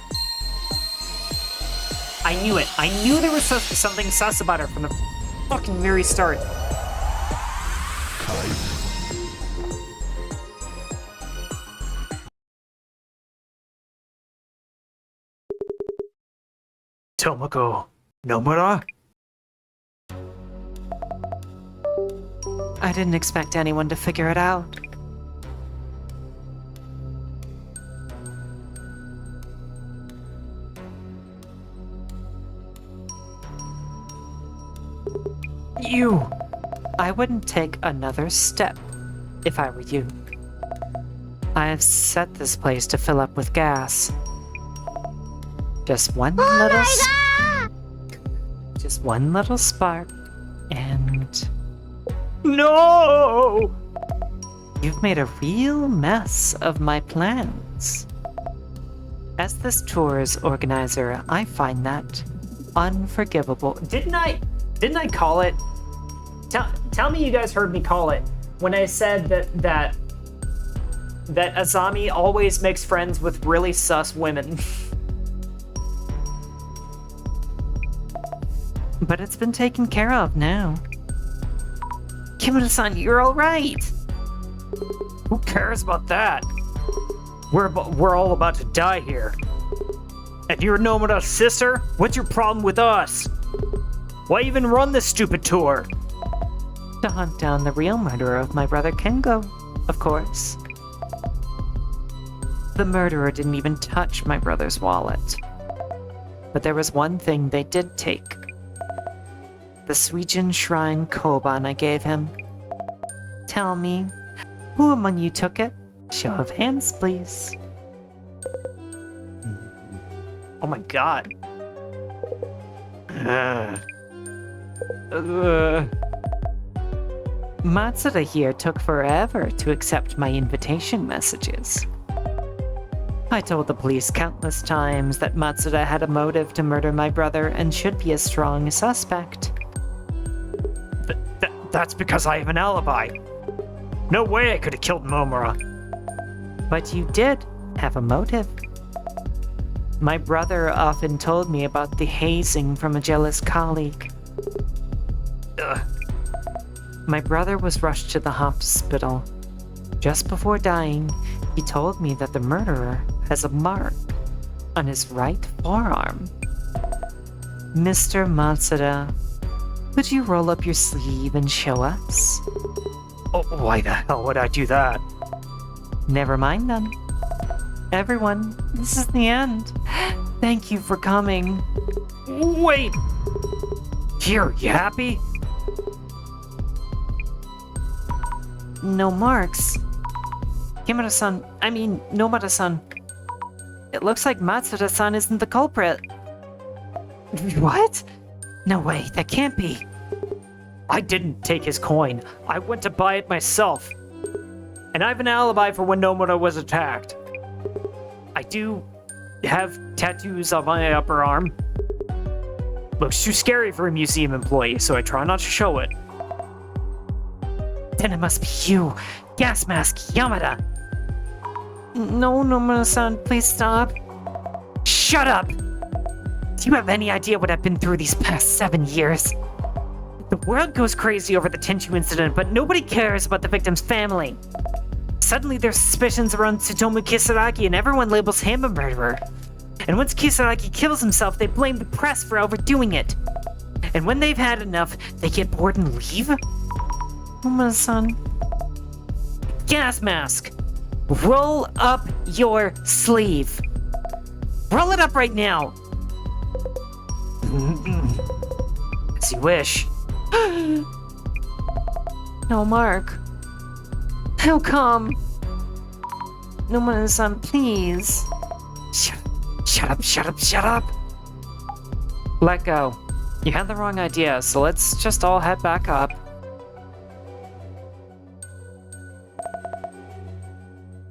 I knew it. I knew there was something sus about her from the fucking very start. Tomoko Nomura? I didn't expect anyone to figure it out. You! I wouldn't take another step if I were you. I have set this place to fill up with gas. Just one little just one little spark, and No! you've made a real mess of my plans. As this tour's organizer, I find that unforgivable. Didn't I call it? Tell me you guys heard me call it when I said that Azami always makes friends with really sus women. But it's been taken care of now. Kimura-san, you're all right. Who cares about that? We're all about to die here. And you're Nomura's sister? What's your problem with us? Why even run this stupid tour? To hunt down the real murderer of my brother Kengo, of course. The murderer didn't even touch my brother's wallet. But there was one thing they did take. The Suijin Shrine Koban I gave him. Tell me, who among you took it? Show of hands, please. Oh my god. Matsuda here took forever to accept my invitation messages. I told the police countless times that Matsuda had a motive to murder my brother and should be a strong suspect. That's because I have an alibi. No way I could have killed Momura. But you did have a motive. My brother often told me about the hazing from a jealous colleague. My brother was rushed to the hospital. Just before dying, he told me that the murderer has a mark on his right forearm. Mr. Matsuda, could you roll up your sleeve and show us? Oh, why the hell would I do that? Never mind then. Everyone, this is the end. Thank you for coming. Wait! Here, you happy? No marks. Kimura-san, Nomura-san. It looks like Matsuda-san isn't the culprit. What? No way, that can't be. I didn't take his coin. I went to buy it myself. And I have an alibi for when Nomura was attacked. I do have tattoos on my upper arm. Looks too scary for a museum employee, so I try not to show it. Then it must be you, Gas Mask Yamada. No, Nomura-san, please stop. Shut up! Do you have any idea what I've been through these past 7 years? The world goes crazy over the Tenchu incident, but nobody cares about the victim's family. Suddenly there's suspicions around Tsutomu Kisaragi and everyone labels him a murderer. And once Kisaragi kills himself, they blame the press for overdoing it. And when they've had enough, they get bored and leave? Nomura-san. Gas Mask! Roll up your sleeve. Roll it up right now! As you wish. No, Mark. How come? No one is on, please. Shut up, shut up, shut up! Let go. You had the wrong idea, so let's just all head back up.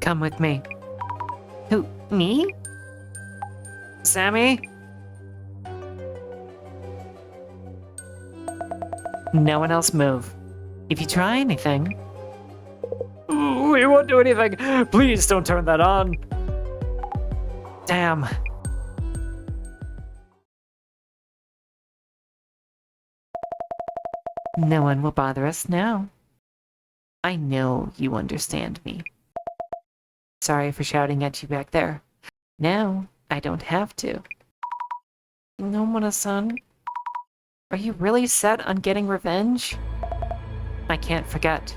Come with me. Who, me? Sammy? No one else move. If you try anything... We won't do anything! Please don't turn that on! Damn. No one will bother us now. I know you understand me. Sorry for shouting at you back there. Now, I don't have to. Nomura-san, are you really set on getting revenge? I can't forget.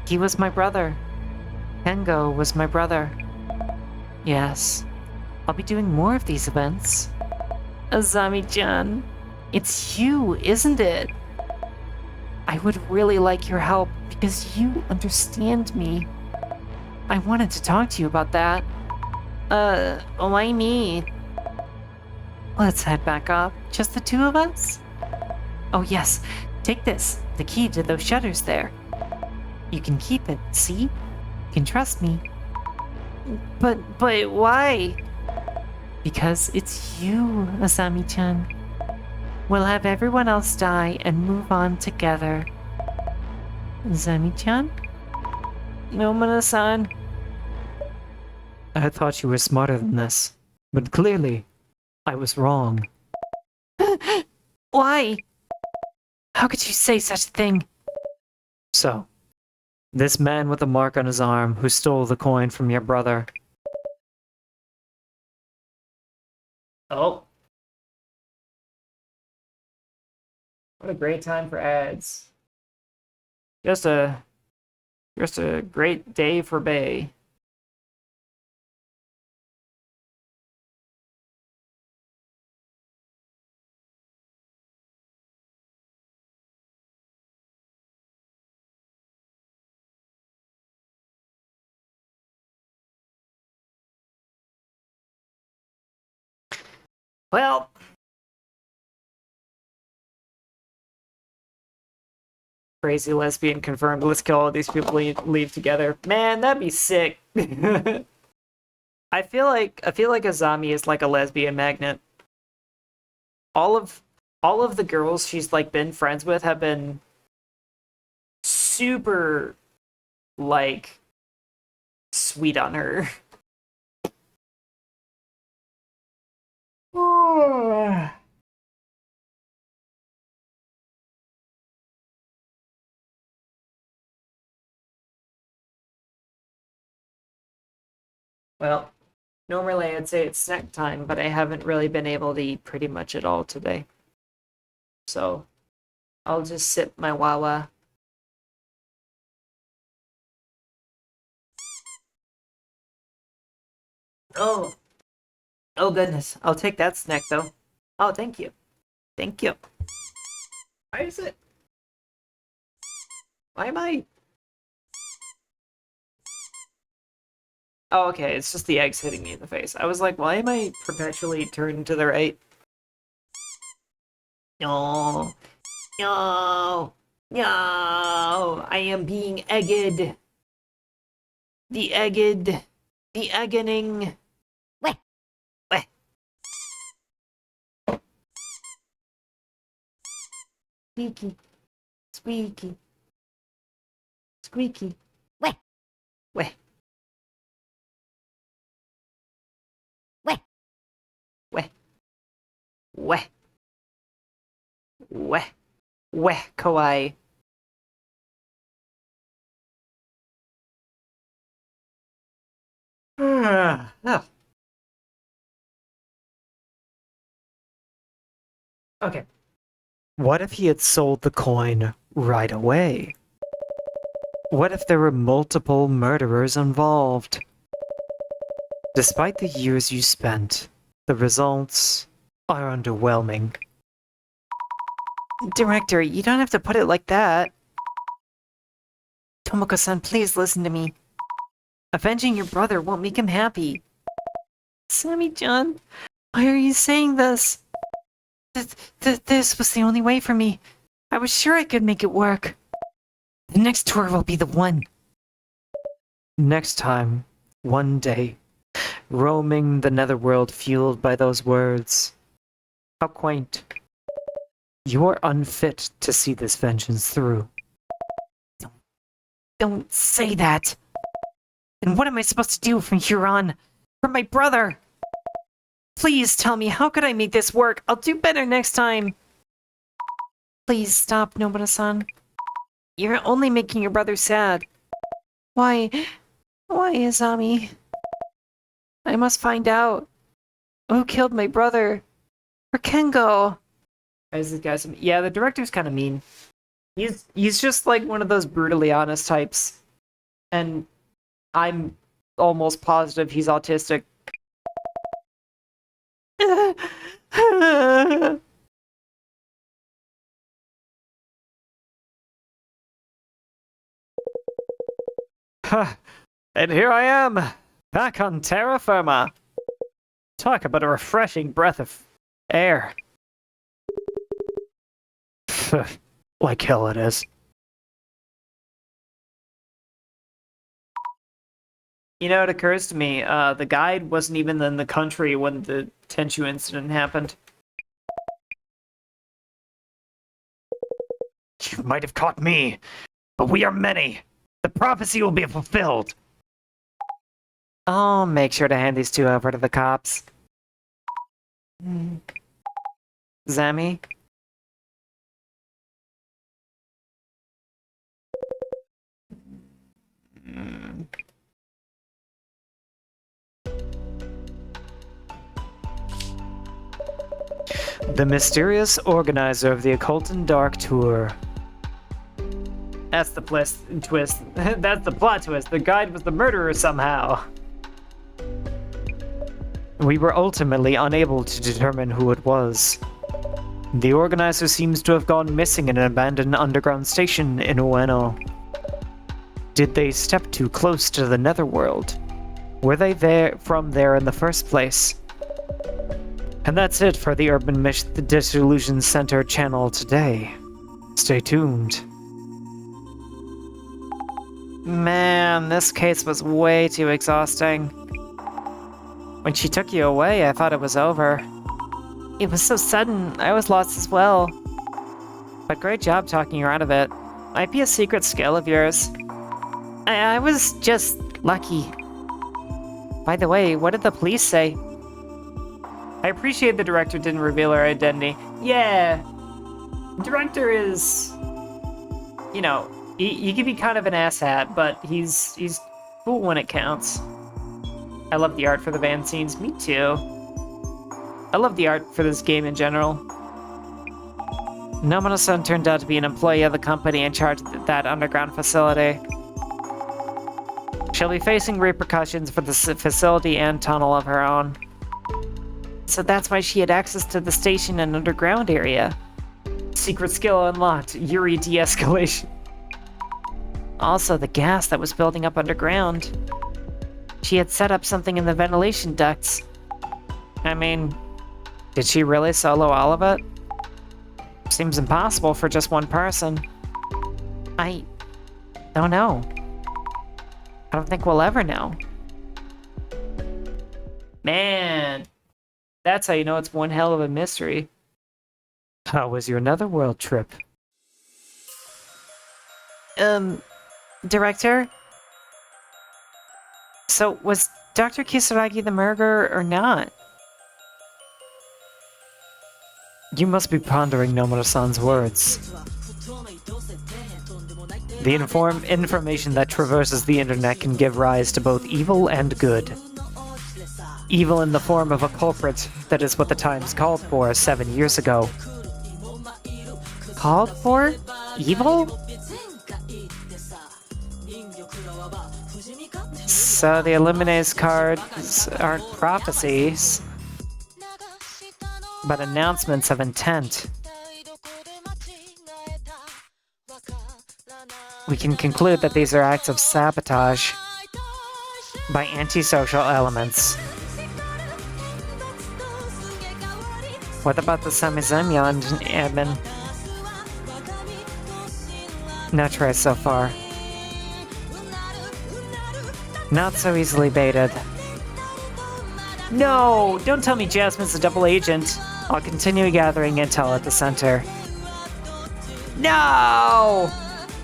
He was my brother. Kengo was my brother. Yes, I'll be doing more of these events. Azami-chan, it's you, isn't it? I would really like your help because you understand me. I wanted to talk to you about that. Why me? Let's head back up. Just the two of us? Oh yes, take this, the key to those shutters there. You can keep it, see? You can trust me. But why? Because it's you, Asami-chan. We'll have everyone else die and move on together. Asami-chan? Nomura-san? I thought you were smarter than this, but clearly, I was wrong. Why? How could you say such a thing? So, this man with a mark on his arm who stole the coin from your brother. Oh. What a great time for ads. Just a great day for Bay. Well, crazy lesbian confirmed. Let's kill all these people. Leave together. Man, that'd be sick. I feel like Azami is like a lesbian magnet. All of the girls she's like been friends with have been super like sweet on her. Well, normally I'd say it's snack time, but I haven't really been able to eat pretty much at all today. So, I'll just sip my Wawa. Oh. Oh goodness. I'll take that snack though. Oh, thank you. Thank you. Why is it? Why am I... Oh, okay, it's just the eggs hitting me in the face. I was like, why am I perpetually turned to the right? No. No. No. I am being egged. The egged. The eggening. Weh. Weh. Squeaky. Squeaky. Squeaky. Weh. Weh. Weh. Weh. Weh. Weh, kawaii. Oh. Okay. What if he had sold the coin right away? What if there were multiple murderers involved? Despite the years you spent, the results are underwhelming. Director, you don't have to put it like that. Tomoko-san, please listen to me. Avenging your brother won't make him happy. Sammy-chan, why are you saying this? This was the only way for me. I was sure I could make it work. The next tour will be the one. Next time, one day, roaming the netherworld fueled by those words. How quaint. You're unfit to see this vengeance through. Don't say that. Then what am I supposed to do from here on? For my brother? Please tell me, how could I make this work? I'll do better next time. Please stop, Nobara-san. You're only making your brother sad. Why, Izami? I must find out. Who killed my brother? Or Kengo? Yeah, the director's kind of mean. He's just like one of those brutally honest types. And I'm almost positive he's autistic. And here I am, back on terra firma. Talk about a refreshing breath of air. Like hell it is. You know, it occurs to me, the guide wasn't even in the country when the Tenchu incident happened. You might have caught me, but we are many. The prophecy will be fulfilled. I'll make sure to hand these two over to the cops. Zami? The mysterious organizer of the Occult and Dark Tour. That's the twist. That's the plot twist. The guide was the murderer somehow. We were ultimately unable to determine who it was. The organizer seems to have gone missing in an abandoned underground station in Ueno. Did they step too close to the netherworld? Were they from there in the first place? And that's it for the Urban the Dissolution Center channel today. Stay tuned. Man, this case was way too exhausting. When she took you away, I thought it was over. It was so sudden, I was lost as well. But great job talking her out of it. Might be a secret skill of yours. I was just lucky. By the way, what did the police say? I appreciate the director didn't reveal her identity. Yeah. The director is... You know, he can be kind of an asshat, but he's cool when it counts. I love the art for the van scenes. Me too. I love the art for this game in general. Nomura-san turned out to be an employee of the company in charge of that underground facility. She'll be facing repercussions for the facility and tunnel of her own. So that's why she had access to the station and underground area. Secret skill unlocked. Yuri de-escalation. Also, the gas that was building up underground. She had set up something in the ventilation ducts. I mean, did she really solo all of it? Seems impossible for just one person. I don't know. I don't think we'll ever know. Man, that's how you know it's one hell of a mystery. How was your netherworld trip? Director? So, was Dr. Kisaragi the murderer or not? You must be pondering Nomura-san's words. The information that traverses the internet can give rise to both evil and good. Evil in the form of a culprit, that is what the Times called for 7 years ago. Called for? Evil? So the Illuminates cards aren't prophecies, but announcements of intent. we can conclude that these are acts of sabotage by antisocial elements. What about the Samizemya and admin? No trace so far. Not so easily baited. No! Don't tell me Jasmine's a double agent. I'll continue gathering intel at the center. No!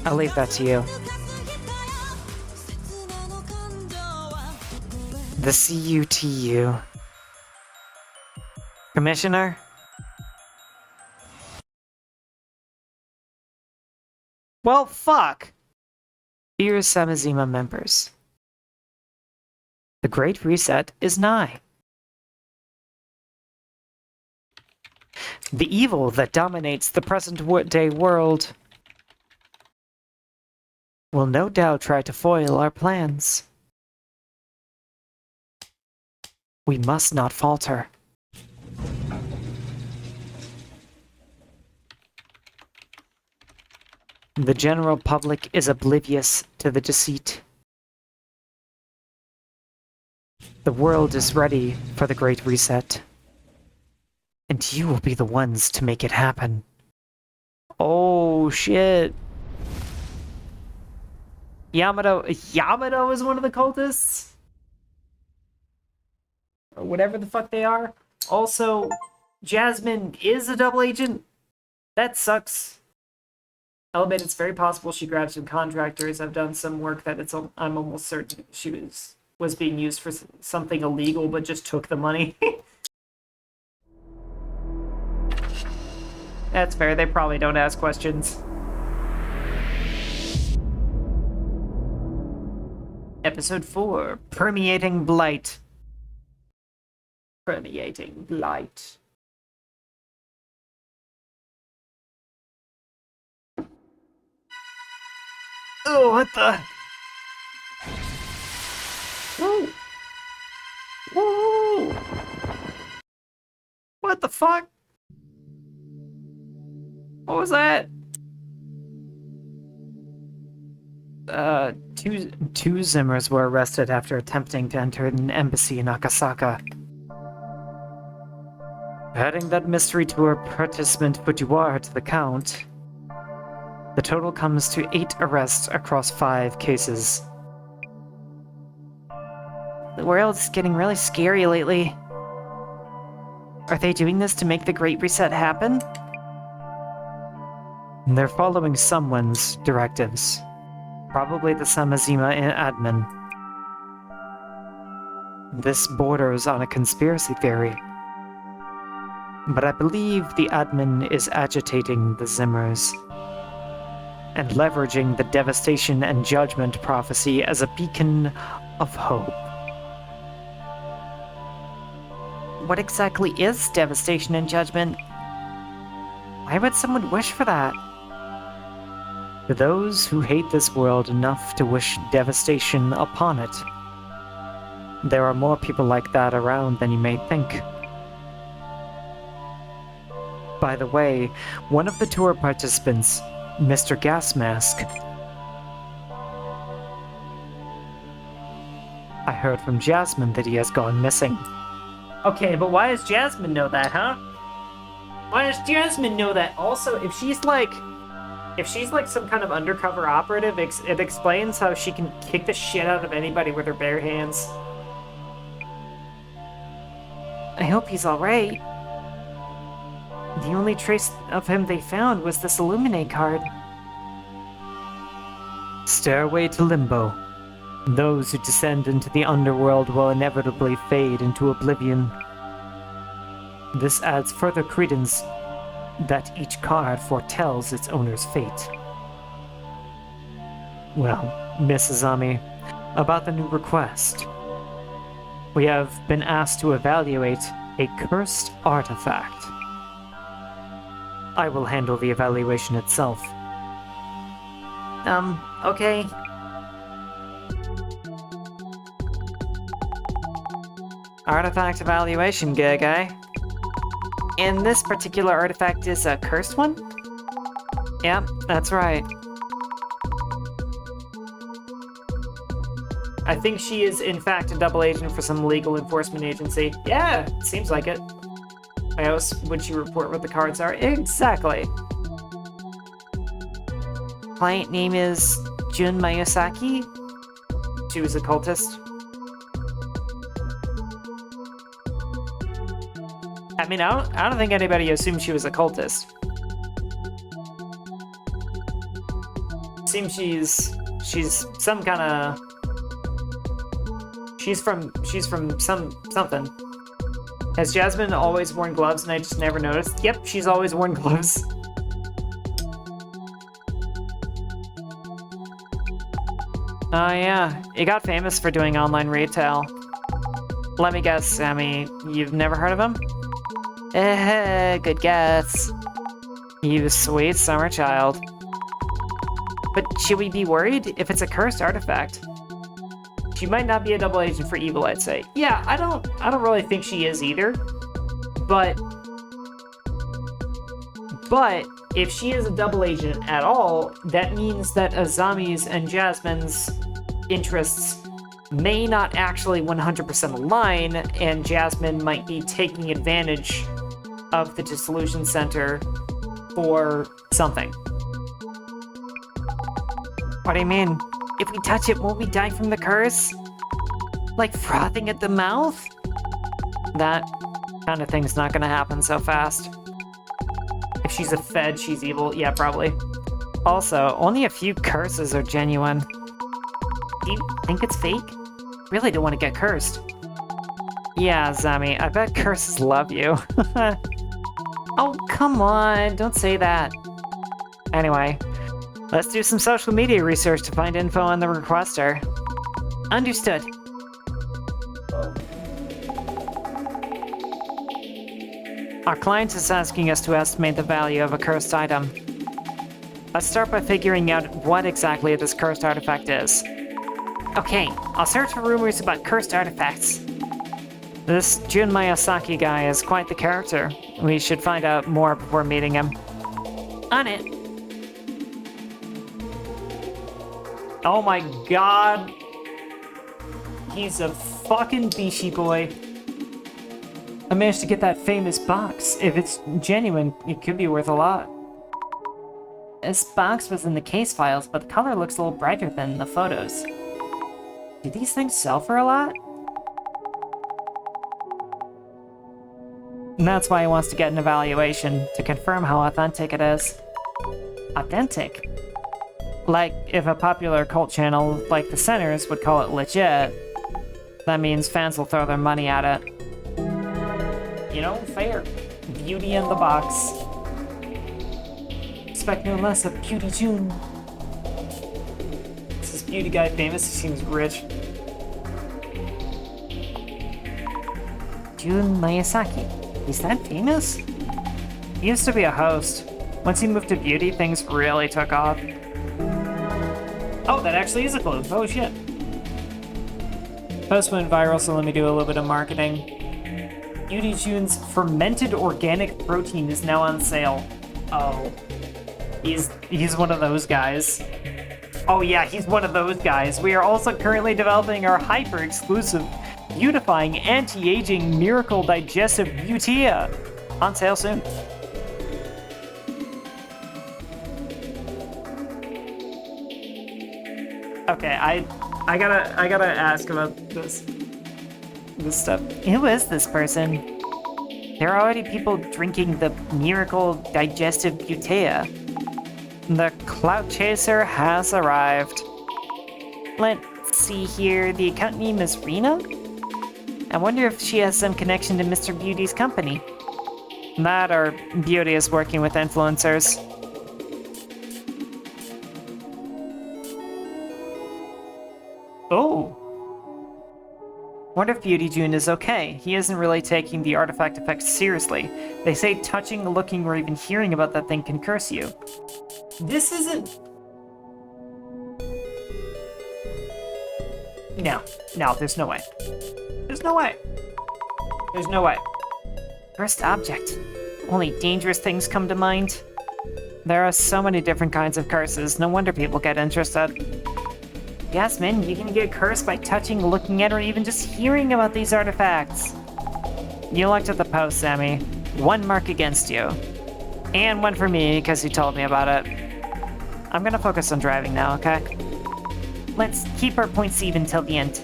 I'll leave that to you. The CUTU. Commissioner? Well, fuck! Dear Samizima members, the Great Reset is nigh. The evil that dominates the present-day world will no doubt try to foil our plans. We must not falter. The general public is oblivious to the deceit. The world is ready for the Great Reset. And you will be the ones to make it happen. Oh, shit. Yamato is one of the cultists? Or whatever the fuck they are. Also, Jasmine is a double agent. That sucks. Elevate, it's very possible she grabbed some contractors. I've done some work that I'm almost certain she was being used for something illegal, but just took the money. That's fair, they probably don't ask questions. Episode 4, Permeating Blight. Permeating Blight. Oh, what the? Whoa. Whoa. What the fuck? What was that? Two Zimmers were arrested after attempting to enter an embassy in Akasaka. Adding that mystery tour participant Fujiwara to the count, the total comes to 8 arrests across 5 cases. The world's getting really scary lately. Are they doing this to make the Great Reset happen? They're following someone's directives. Probably the Samizima admin. This borders on a conspiracy theory. But I believe the admin is agitating the Zimmers and leveraging the devastation and judgment prophecy as a beacon of hope. What exactly is devastation and judgment? Why would someone wish for that? To those who hate this world enough to wish devastation upon it, there are more people like that around than you may think. By the way, one of the tour participants, Mr. Gasmask, I heard from Jasmine that he has gone missing. Okay, but why does Jasmine know that, huh? Why does Jasmine know that? Also, if she's like some kind of undercover operative, it explains how she can kick the shit out of anybody with her bare hands. I hope he's alright. The only trace of him they found was this Illuminate card. Stairway to Limbo. Those who descend into the underworld will inevitably fade into oblivion. This adds further credence that each card foretells its owner's fate. Well, Miss Azami, about the new request. We have been asked to evaluate a cursed artifact. I will handle the evaluation itself. Okay. Artifact evaluation gig, eh? And this particular artifact is a cursed one? Yep, that's right. I think she is, in fact, a double agent for some legal enforcement agency. Yeah, seems like it. Why else would she report what the cards are? Exactly. Client name is Jun Mayosaki. She was a cultist. I mean, I don't think anybody assumed she was a cultist. Seems she's some kind of. She's from something. Has Jasmine always worn gloves and I just never noticed? Yep, she's always worn gloves. Oh yeah, he got famous for doing online retail. Let me guess, Sammy, you've never heard of him? Good guess. You sweet summer child. But should we be worried if it's a cursed artifact? She might not be a double agent for evil, I'd say. Yeah, I don't really think she is either. But if she is a double agent at all, that means that Azami's and Jasmine's interests may not actually 100% align, and Jasmine might be taking advantage of the Dissolution Center for something. What do you mean? If we touch it, won't we die from the curse? Like frothing at the mouth? That kind of thing's not gonna happen so fast. If she's a fed, she's evil. Yeah, probably. Also, only a few curses are genuine. Do you think it's fake? Really don't want to get cursed. Yeah, Zami, I bet curses love you. Oh, come on, don't say that. Anyway, let's do some social media research to find info on the requester. Understood. Our client is asking us to estimate the value of a cursed item. Let's start by figuring out what exactly this cursed artifact is. Okay, I'll search for rumors about cursed artifacts. This Jun Mayosaki guy is quite the character. We should find out more before meeting him. On it. Oh my god. He's a fucking Bishi boy. I managed to get that famous box. If it's genuine, it could be worth a lot. This box was in the case files, but the color looks a little brighter than the photos. Do these things sell for a lot? And that's why he wants to get an evaluation, to confirm how authentic it is. Authentic? Like, if a popular cult channel like the Centers would call it legit, that means fans will throw their money at it. You know, fair. Beauty in the box. Expect no less of Beauty June. Is this beauty guy famous? He seems rich. Jun Mayosaki. Is that famous? He used to be a host. Once he moved to beauty, things really took off. Oh, that actually is a clue. Oh shit. Post went viral, so let me do a little bit of marketing. Beauty June's fermented organic protein is now on sale. Oh. He's one of those guys. Oh yeah, he's one of those guys. We are also currently developing our hyper-exclusive, beautifying, anti-aging miracle digestive Butia. On sale soon. Okay, I gotta ask about this stuff. Who is this person? There are already people drinking the miracle digestive Butea. The clout chaser has arrived. Let's see here. The account name is Rena? I wonder if she has some connection to Mr. Beauty's company. That or Beauty is working with influencers. Oh. Wonder if Beauty June is okay. He isn't really taking the artifact effects seriously. They say touching, looking, or even hearing about that thing can curse you. This isn't... No, there's no way. There's no way. There's no way. Cursed object. Only dangerous things come to mind. There are so many different kinds of curses. No wonder people get interested. Yes, man, you can get cursed by touching, looking at, or even just hearing about these artifacts. You looked at the post, Sammy. 1 mark against you. And 1 for me, because you told me about it. I'm gonna focus on driving now, okay? Let's keep our points even till the end.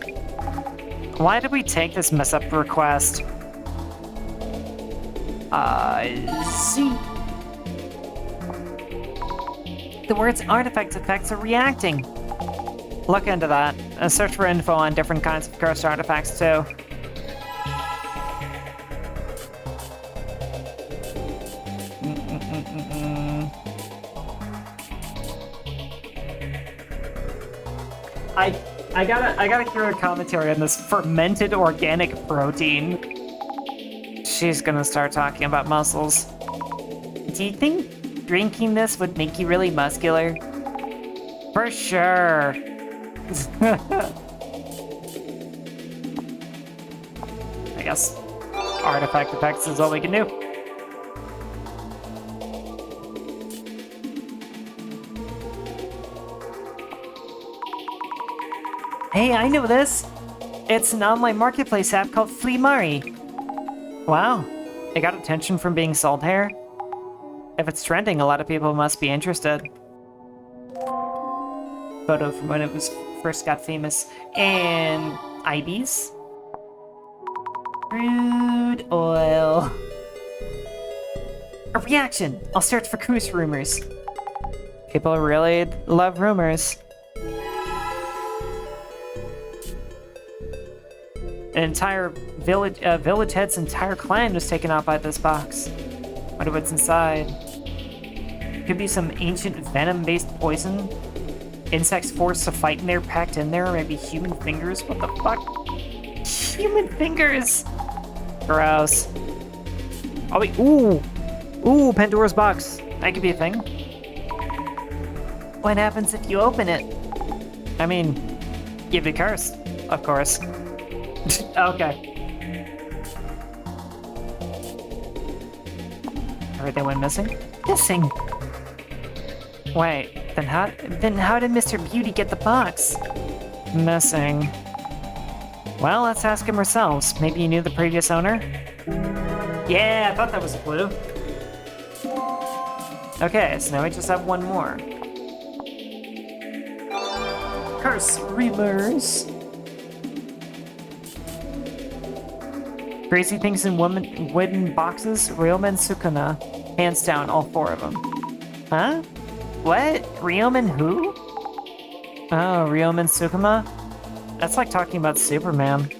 Why did we take this mess-up request? See. The words artifact effects are reacting. Look into that, and search for info on different kinds of cursed artifacts, too. I gotta hear a commentary on this fermented organic protein. She's gonna start talking about muscles. Do you think drinking this would make you really muscular? For sure. I guess artifact effects is all we can do. Hey, I know this! It's an online marketplace app called Fleamari. Wow, it got attention from being sold here. If it's trending, a lot of people must be interested. Photo from when it was first got famous. And IBs? Crude oil. A reaction! I'll search for cruise rumors. People really love rumors. An entire village head's entire clan was taken out by this box. Wonder what's inside. Could be some ancient venom-based poison. Insects forced to fight in there, packed in there, or maybe human fingers. What the fuck? Human fingers! Gross. Oh wait, ooh! Ooh, Pandora's box. That could be a thing. What happens if you open it? I mean, you'd be cursed, of course. Okay. Everything went missing? Missing! Wait, then how did Mr. Beauty get the box? Missing. Well, let's ask him ourselves. Maybe he knew the previous owner? Yeah, I thought that was a clue. Okay, so now we just have 1 more. Curse rumors. Crazy things in wooden boxes? Ryomen Sukuna. Hands down, all 4 of them. Huh? What? Ryomen who? Oh, Ryomen Sukuma? That's like talking about Superman.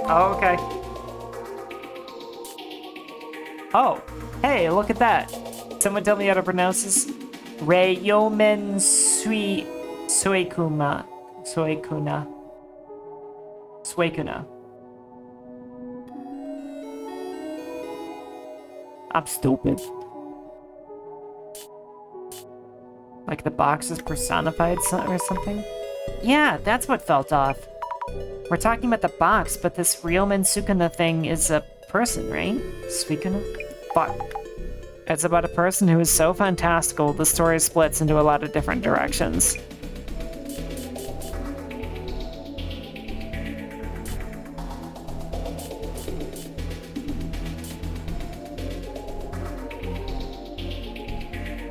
Oh, okay. Oh, hey, look at that. Someone tell me how to pronounce this. Ryomen Suekuna. I'm stupid. Like the box is personified or something? Yeah, that's what felt off. We're talking about the box, but this Ryomen Sukuna thing is a person, right? Suikuna? Fuck. It's about a person who is so fantastical, the story splits into a lot of different directions.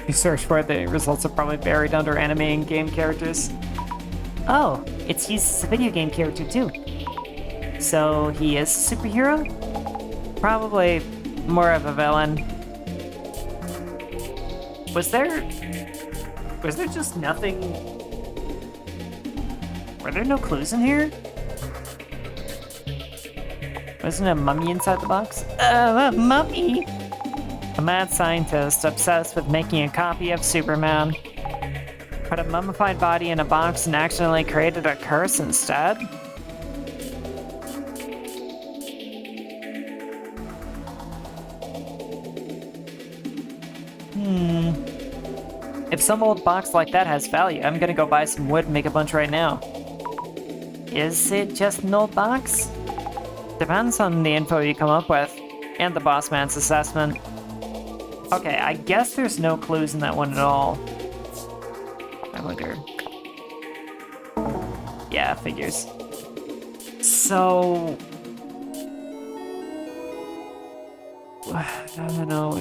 You search for it, the results are probably buried under anime and game characters. Oh, it's used as a video game character too. So he is a superhero? Probably more of a villain. Was there just nothing? Were there no clues in here? Wasn't a mummy inside the box? A mummy! A mad scientist obsessed with making a copy of Superman. Put a mummified body in a box and accidentally created a curse instead? If some old box like that has value, I'm gonna go buy some wood and make a bunch right now. Is it just an old box? Depends on the info you come up with, and the boss man's assessment. Okay, I guess there's no clues in that one at all. I wonder. Yeah, figures. So... I don't know,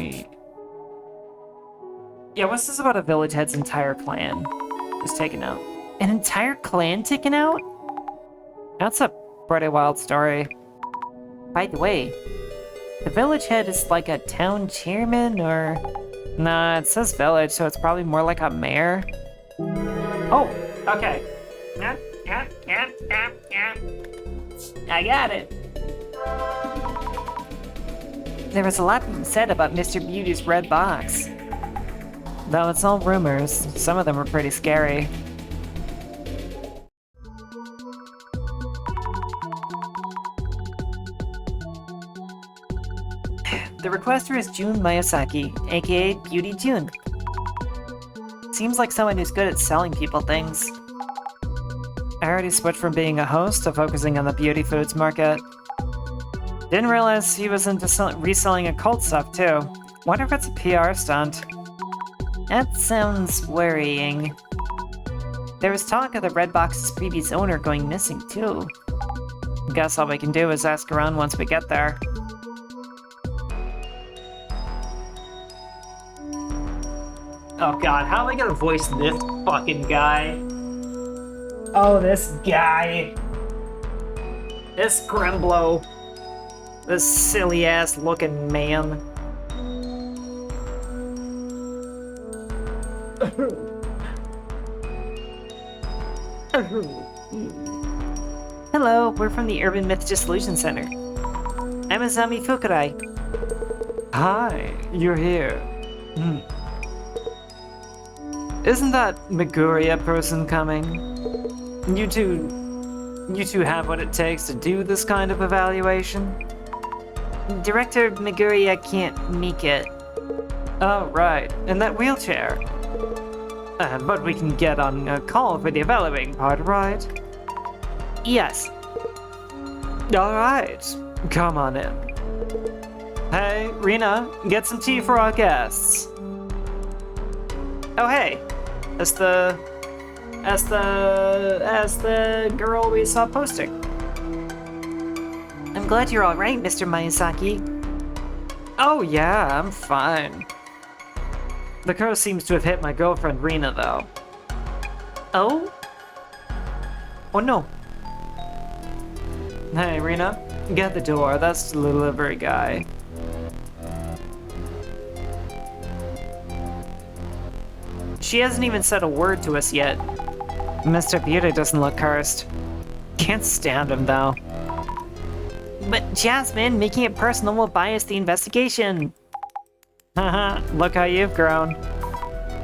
Yeah, what's this about a village head's entire clan was taken out? An entire clan taken out? That's a pretty wild story. By the way, the village head is like a town chairman or... Nah, it says village, so it's probably more like a mayor. Oh, okay. I got it. There was a lot being said about Mr. Beauty's red box. Though it's all rumors, some of them are pretty scary. The requester is June Miyazaki, aka Beauty June. Seems like someone who's good at selling people things. I already switched from being a host to focusing on the beauty foods market. Didn't realize he was into reselling occult stuff too. Wonder if it's a PR stunt. That sounds worrying. There was talk of the Red Box's previous owner going missing too. Guess all we can do is ask around once we get there. Oh god, how am I gonna voice this fucking guy? Oh, this guy. This Grimblow. This silly ass looking man. Hello, we're from the Urban Myth Dissolution Center. I'm Azami Fukurai. Hi, you're here. Isn't that Meguria person coming? You two have what it takes to do this kind of evaluation? Director Meguria can't make it. Oh, right, in that wheelchair. But we can get on a call for the evaluating part, right? Yes. Alright, come on in. Hey, Rena, get some tea for our guests. Oh hey, that's the girl we saw posting. I'm glad you're alright, Mr. Miyazaki. Oh yeah, I'm fine. The crow seems to have hit my girlfriend Rena though. Oh? Oh no. Hey Rena, get the door, that's the delivery guy. She hasn't even said a word to us yet. Mr. Beauty doesn't look cursed. Can't stand him though. But Jasmine, making it personal will bias the investigation. Haha, look how you've grown.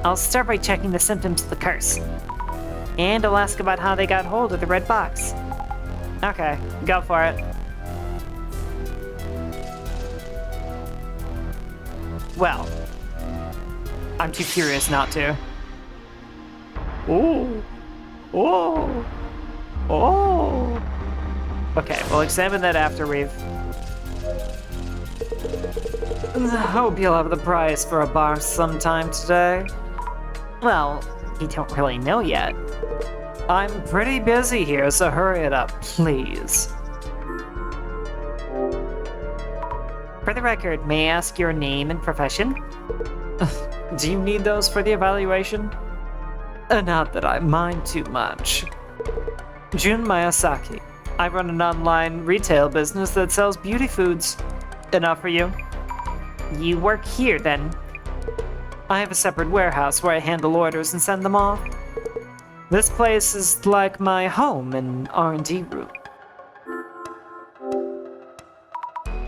I'll start by checking the symptoms of the curse. And I'll ask about how they got hold of the red box. Okay, go for it. Well, I'm too curious not to. Ooh. Oh. Oh. Okay, we'll examine that after we've... Hope you'll have the prize for a bar sometime today. Well, you don't really know yet. I'm pretty busy here, so hurry it up, please. For the record, may I ask your name and profession? Do you need those for the evaluation? Not that I mind too much. Jun Miyazaki. I run an online retail business that sells beauty foods. Enough for you? You work here, then? I have a separate warehouse where I handle orders and send them off. This place is like my home and R&D room.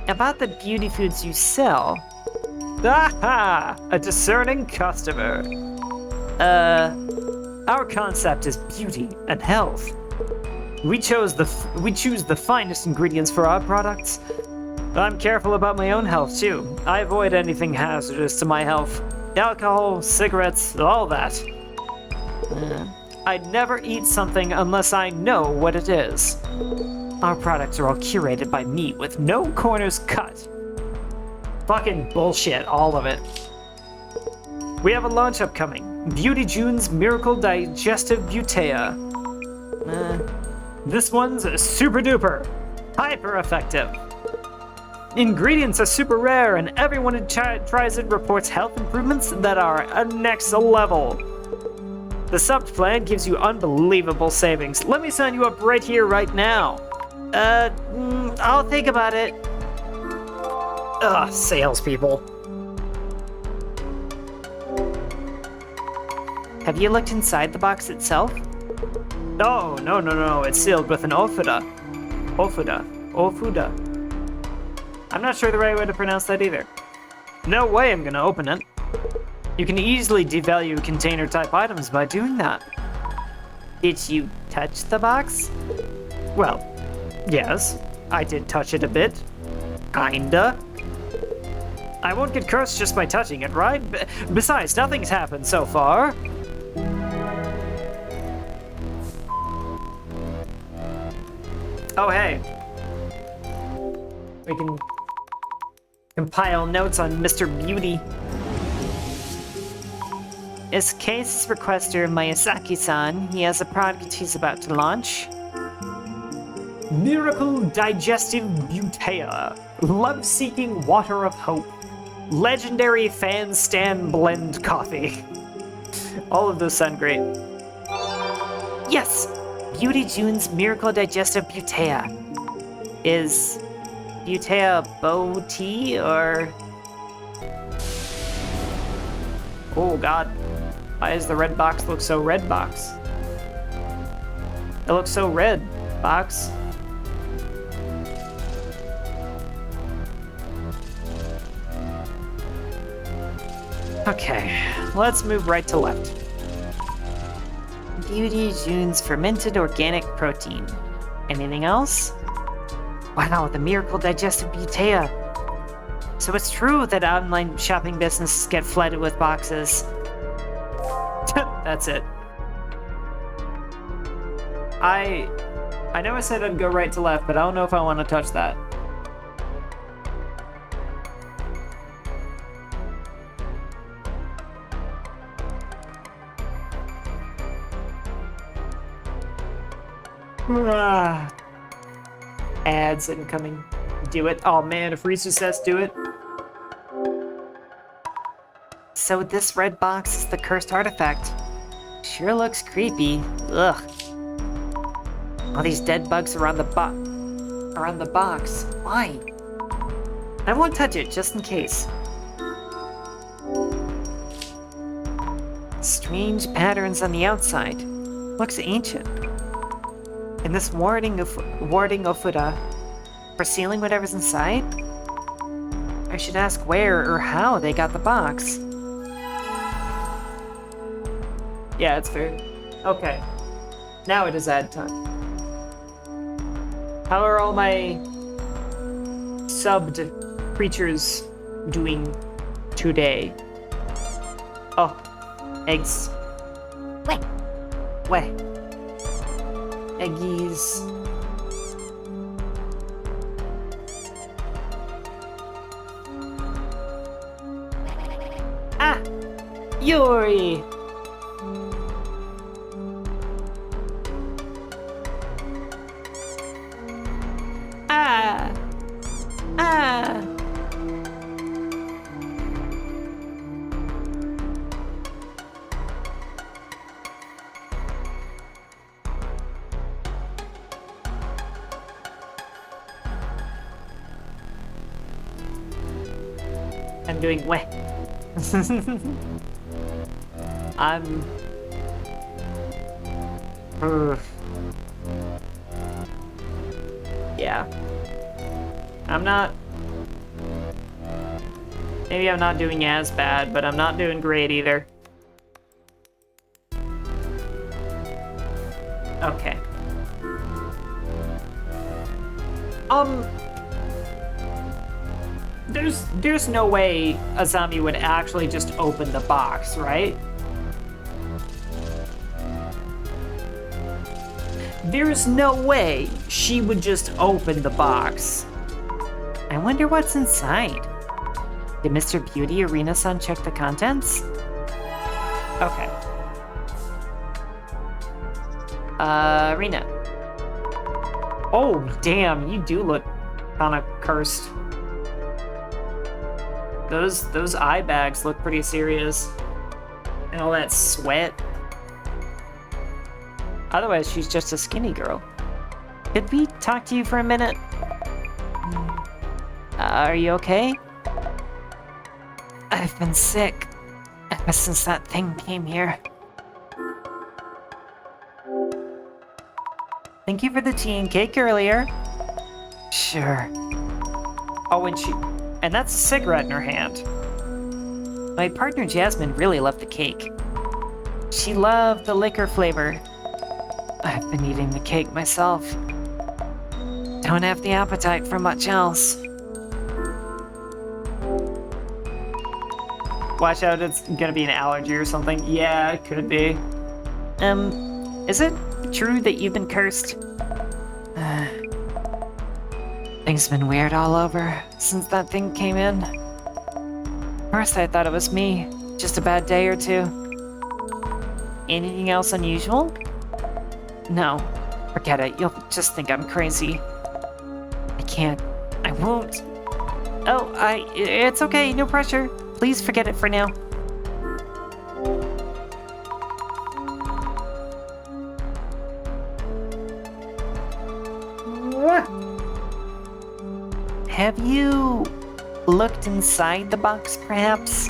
About the beauty foods you sell... Aha! A discerning customer. Our concept is beauty and health. We choose the finest ingredients for our products. I'm careful about my own health too. I avoid anything hazardous to my health. Alcohol, cigarettes, all that. I'd never eat something unless I know what it is. Our products are all curated by me with no corners cut. Fucking bullshit, all of it. We have a launch upcoming. Beauty June's Miracle Digestive Butea. This one's super duper, hyper effective. Ingredients are super rare, and everyone who tries it reports health improvements that are a next level. The subbed plan gives you unbelievable savings. Let me sign you up right here, right now. I'll think about it. Ugh, salespeople. Have you looked inside the box itself? Oh, no, it's sealed with an ofuda. Ofuda. I'm not sure the right way to pronounce that either. No way I'm gonna open it. You can easily devalue container-type items by doing that. Did you touch the box? Well, yes, I did touch it a bit. Kinda. I won't get cursed just by touching it, right? Besides, nothing's happened so far. Oh, hey. We can compile notes on Mr. Beauty. As Case's requester Miyazaki-san, he has a product he's about to launch. Miracle Digestive Butea. Love-seeking water of hope. Legendary fan stand blend coffee. All of those sound great. Yes! Beauty June's Miracle Digestive Butea. Is Butea Bow Tea or... Oh god. Why does the red box look so red box? It looks so red, box. Okay, let's move right to left. Beauty June's Fermented Organic Protein. Anything else? Wow, the Miracle Digestive Butea. So it's true that online shopping businesses get flooded with boxes. That's it. I know I said I'd go right to left, but I don't know if I want to touch that. Ads incoming. Do it. Oh man, if Risu says do it. So this red box is the cursed artifact. Sure looks creepy. Ugh. All these dead bugs around the box. Why? I won't touch it, just in case. Strange patterns on the outside. Looks ancient. And this warding ofuda for sealing whatever's inside? I should ask where or how they got the box. Yeah, it's fair. Okay. Now it is ad time. How are all my subbed creatures doing today? Oh, eggs. Wait. Weh. Eggies. Ah! Yuri! Ah! Ah! I'm doing weh. I'm... Yeah. I'm not... Maybe I'm not doing as bad, but I'm not doing great either. Okay. There's no way Azami would actually just open the box, right? There's no way she would just open the box. I wonder what's inside. Did Mr. Beauty Arena-san check the contents? Okay. Arena. Oh, damn, you do look kind of cursed. Those eye bags look pretty serious. And all that sweat. Otherwise, she's just a skinny girl. Could we talk to you for a minute? Are you okay? I've been sick ever since that thing came here. Thank you for the tea and cake earlier. Sure. Oh, and that's a cigarette in her hand. My partner Jasmine really loved the cake. She loved the liquor flavor. I've been eating the cake myself. Don't have the appetite for much else. Watch out, it's gonna be an allergy or something. Yeah, it could be. Is it true that you've been cursed? Things have been weird all over since that thing came in. First I thought it was me, just a bad day or two. Anything else unusual? No, forget it, you'll just think I'm crazy. I won't. Oh, it's okay, no pressure. Please forget it for now. Have you looked inside the box, perhaps?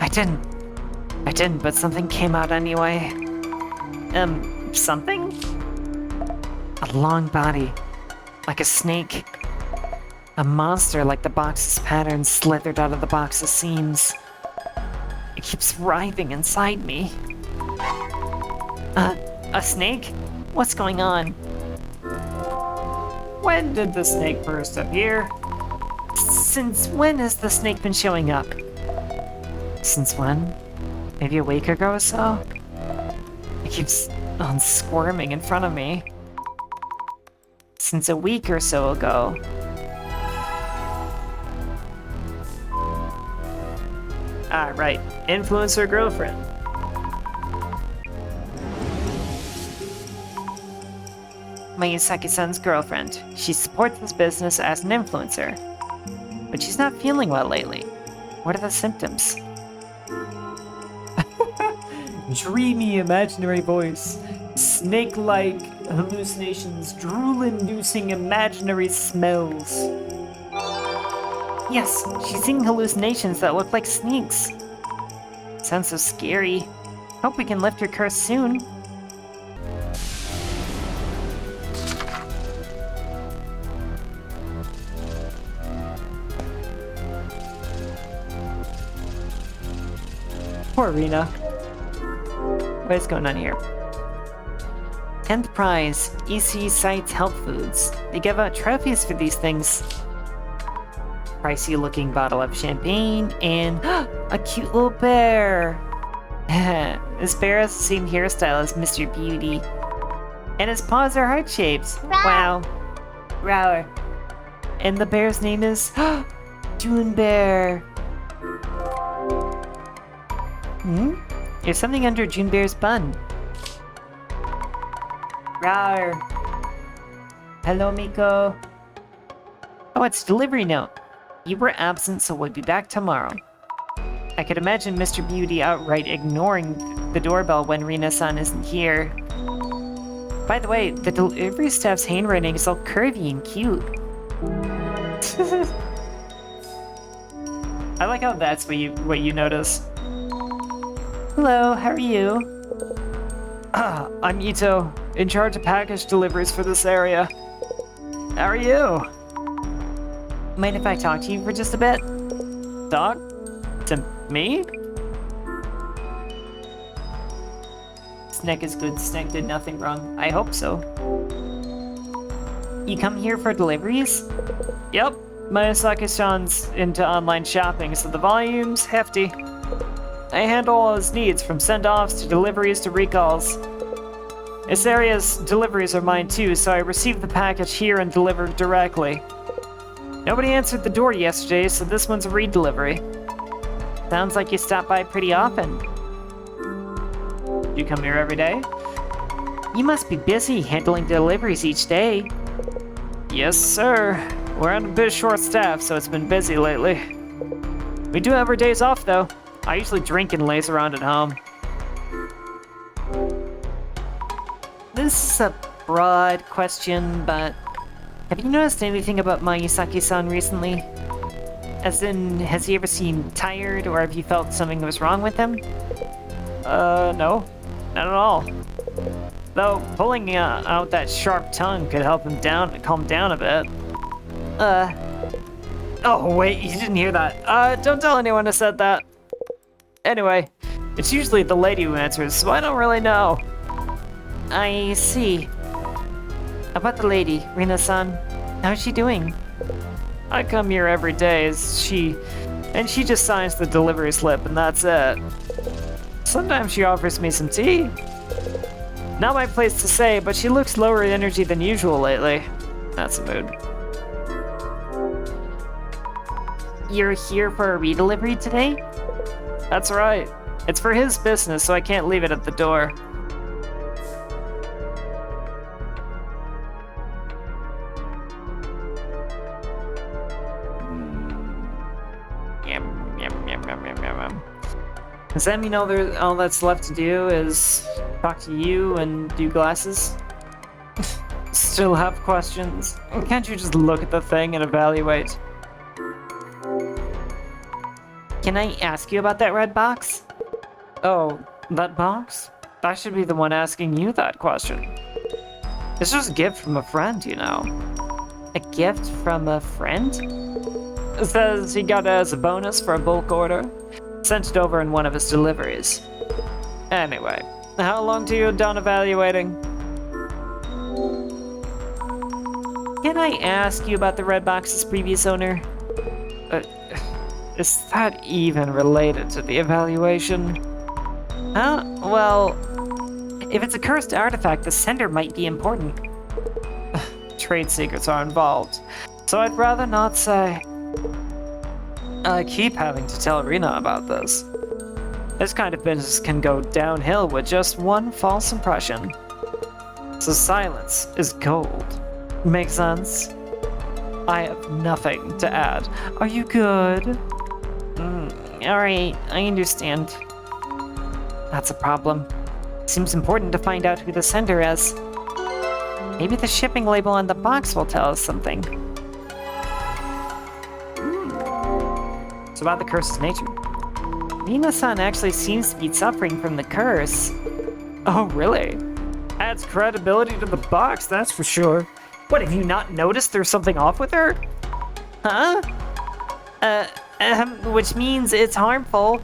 I didn't, but something came out anyway. Something? A long body, like a snake. A monster like the box's pattern slithered out of the box's seams. It keeps writhing inside me. A snake? What's going on? When did the snake first appear? Since when has the snake been showing up? Since when? Maybe a week ago or so? It keeps on squirming in front of me. Since a week or so ago. Ah, right. Influencer girlfriend. Miyazaki-san's girlfriend. She supports this business as an influencer. But she's not feeling well lately. What are the symptoms? Dreamy imaginary voice. Snake-like hallucinations. Drool-inducing imaginary smells. Yes, she's seeing hallucinations that look like snakes. Sounds so scary. Hope we can lift her curse soon. Poor Rena. What is going on here? 10th prize, EC Sites Health Foods. They give out trophies for these things. Pricey looking bottle of champagne and a cute little bear. This bear has the same hairstyle as Mr. Beauty. And his paws are heart-shaped. Wow. Rower. And the bear's name is June Bear. There's something under June Bear's bun. Rawr. Hello, Miko. Oh, it's a delivery note. You were absent, so we'll be back tomorrow. I could imagine Mr. Beauty outright ignoring the doorbell when Rina-san isn't here. By the way, the delivery staff's handwriting is all curvy and cute. I like how that's what you notice. Hello, how are you? I'm Ito, in charge of package deliveries for this area. How are you? Mind if I talk to you for just a bit? Talk? To me? Snack is good. Snack did nothing wrong. I hope so. You come here for deliveries? Yep. Miyazaki-san's into online shopping, so the volume's hefty. I handle all his needs, from send-offs to deliveries to recalls. This area's deliveries are mine too, so I received the package here and delivered directly. Nobody answered the door yesterday, so this one's a re-delivery. Sounds like you stop by pretty often. You come here every day? You must be busy handling deliveries each day. Yes, sir. We're on a bit short-staffed, so it's been busy lately. We do have our days off, though. I usually drink and laze around at home. This is a broad question, but have you noticed anything about Mayusaki-san recently? As in, has he ever seemed tired, or have you felt something was wrong with him? No. Not at all. Though, pulling out that sharp tongue could help him calm down a bit. Oh, wait, you didn't hear that. Don't tell anyone I said that. Anyway, it's usually the lady who answers, so I don't really know. I see. About the lady, Rina-san, how's she doing? I come here every day she just signs the delivery slip and that's it. Sometimes she offers me some tea. Not my place to say, but she looks lower energy than usual lately. That's a mood. You're here for a redelivery today? That's right. It's for his business, so I can't leave it at the door. Does that mean all that's left to do is talk to you and do glasses? Still have questions? Can't you just look at the thing and evaluate? Can I ask you about that red box? Oh, that box? I should be the one asking you that question. It's just a gift from a friend, you know. A gift from a friend? It says he got it as a bonus for a bulk order. Sent it over in one of his deliveries. Anyway, how long till you're done evaluating? Can I ask you about the red box's previous owner? Is that even related to the evaluation? Huh? Well, if it's a cursed artifact, the sender might be important. Trade secrets are involved, so I'd rather not say. I keep having to tell Rina about this. This kind of business can go downhill with just one false impression. So silence is gold. Make sense? I have nothing to add. Are you good? Alright, I understand. That's a problem. Seems important to find out who the sender is. Maybe the shipping label on the box will tell us something. So about the curse's nature. Rina-san actually seems to be suffering from the curse. Oh, really? Adds credibility to the box, that's for sure. What, have you not noticed there's something off with her? Huh? Which means it's harmful.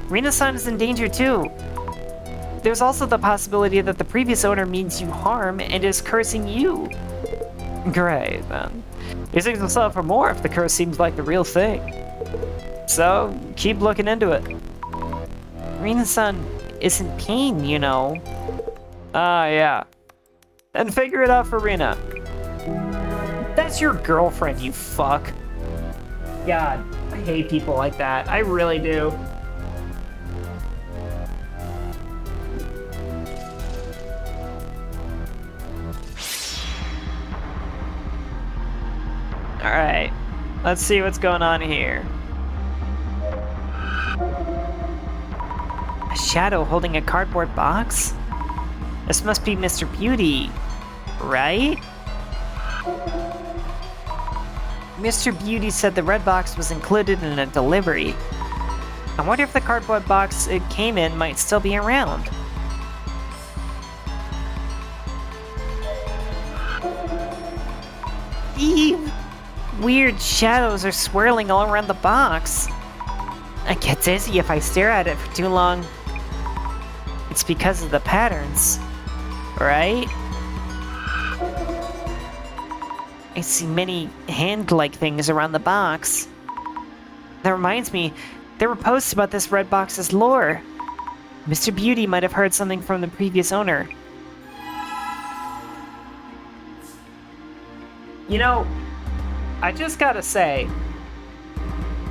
Rina-san is in danger too. There's also the possibility that the previous owner means you harm and is cursing you. Great, then. He thinks himself for more if the curse seems like the real thing. So, keep looking into it. Rina-san is in pain, you know. Ah, yeah. And figure it out for Rina. That's your girlfriend, you fuck. God, I hate people like that. I really do. Alright, let's see what's going on here. A shadow holding a cardboard box? This must be Mr. Beauty, right? Mr. Beauty said the red box was included in a delivery. I wonder if the cardboard box it came in might still be around. Eve! Weird shadows are swirling all around the box. I get dizzy if I stare at it for too long. It's because of the patterns, right? I see many hand-like things around the box. That reminds me, there were posts about this red box's lore. Mr. Beauty might have heard something from the previous owner. You know, I just gotta say,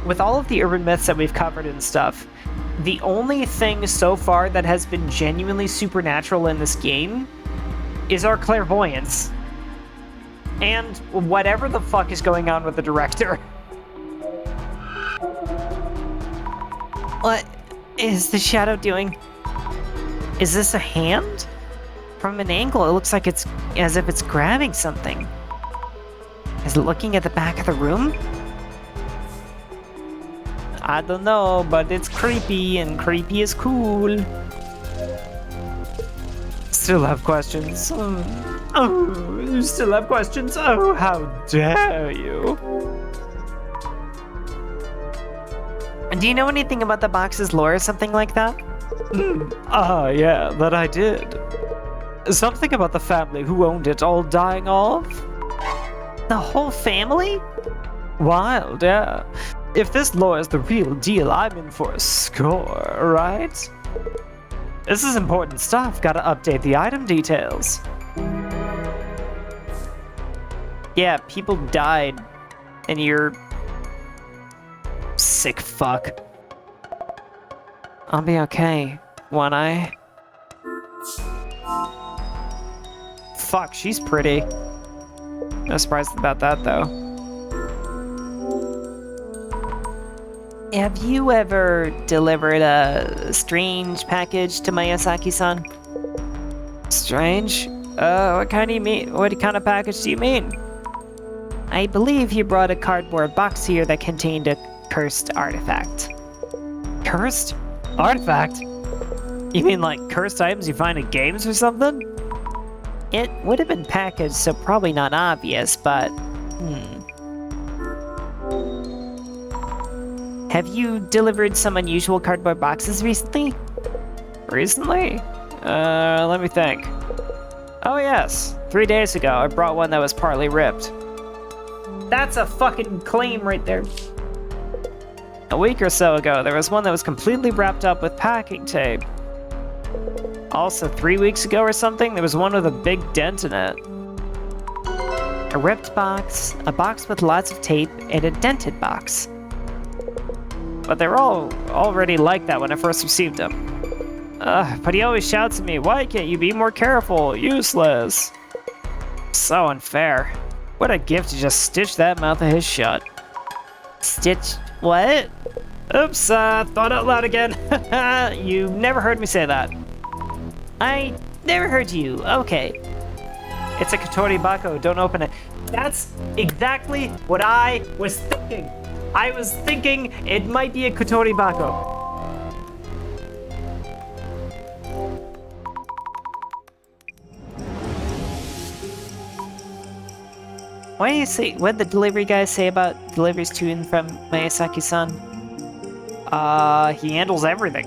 with all of the urban myths that we've covered and stuff, the only thing so far that has been genuinely supernatural in this game is our clairvoyance. And whatever the fuck is going on with the director. What is the shadow doing? Is this a hand? From an angle, it looks like it's as if it's grabbing something. Is it looking at the back of the room? I don't know, but it's creepy, and creepy is cool. Still have questions. Oh, you still have questions? Oh, how dare you! Do you know anything about the box's lore or something like that? Yeah, that I did. Something about the family who owned it all dying off? The whole family? Wild, yeah. If this lore is the real deal, I'm in for a score, right? This is important stuff. Gotta update the item details. Yeah, people died, and you're sick fuck. I'll be okay, won't I? Fuck, she's pretty. No surprise about that, though. Have you ever delivered a strange package to Miyazaki-san? Strange? What kind do you mean? What kind of package do you mean? I believe he brought a cardboard box here that contained a cursed artifact. Cursed? Artifact? You mean like cursed items you find in games or something? It would have been packaged, so probably not obvious, but... Have you delivered some unusual cardboard boxes recently? Recently? Let me think. Oh yes, 3 days ago I brought one that was partly ripped. That's a fucking claim right there. A week or so ago, there was one that was completely wrapped up with packing tape. Also, 3 weeks ago or something, there was one with a big dent in it. A ripped box, a box with lots of tape, and a dented box. But they were all already like that when I first received them. But he always shouts at me, "Why can't you be more careful? Useless." So unfair. What a gift to just stitch that mouth of his shut. Stitch what? Oops, thought out loud again. You never heard me say that. I never heard you. Okay. It's a Kotori Bako, don't open it. That's exactly what I was thinking. I was thinking it might be a Kotori Bako. What do you say? What did the delivery guy say about deliveries to and from Miyazaki-san? He handles everything.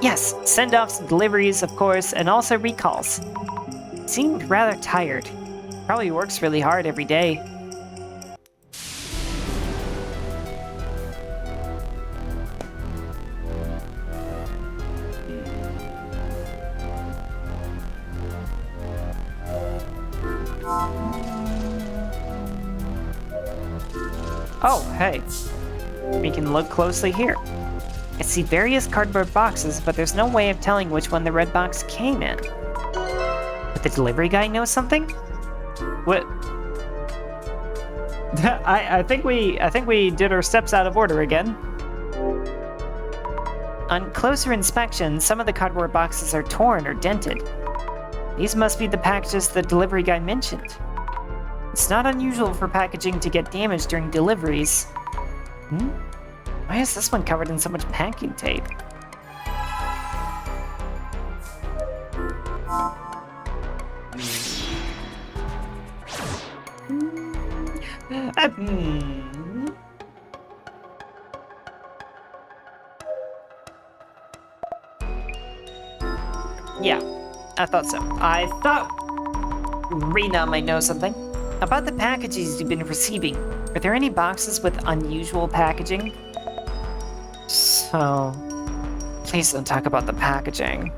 Yes, send-offs, deliveries, of course, and also recalls. Seemed rather tired. Probably works really hard every day. Oh, hey. We can look closely here. I see various cardboard boxes, but there's no way of telling which one the red box came in. But the delivery guy knows something? What? I think we did our steps out of order again. On closer inspection, some of the cardboard boxes are torn or dented. These must be the packages the delivery guy mentioned. It's not unusual for packaging to get damaged during deliveries. Why is this one covered in so much packing tape? Yeah, I thought so. I thought Rena might know something. About the packages you've been receiving, are there any boxes with unusual packaging? So, please don't talk about the packaging.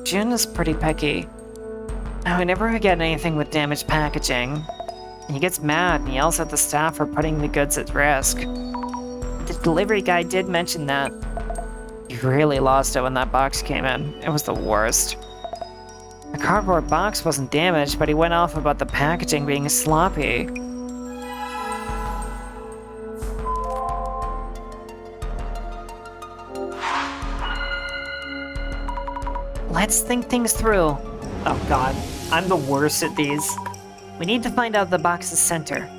Jun is pretty picky. I never get anything with damaged packaging. He gets mad and yells at the staff for putting the goods at risk. The delivery guy did mention that. He really lost it when that box came in. It was the worst. The cardboard box wasn't damaged, but he went off about the packaging being sloppy. Let's think things through. Oh god, I'm the worst at these. We need to find out the box's sender.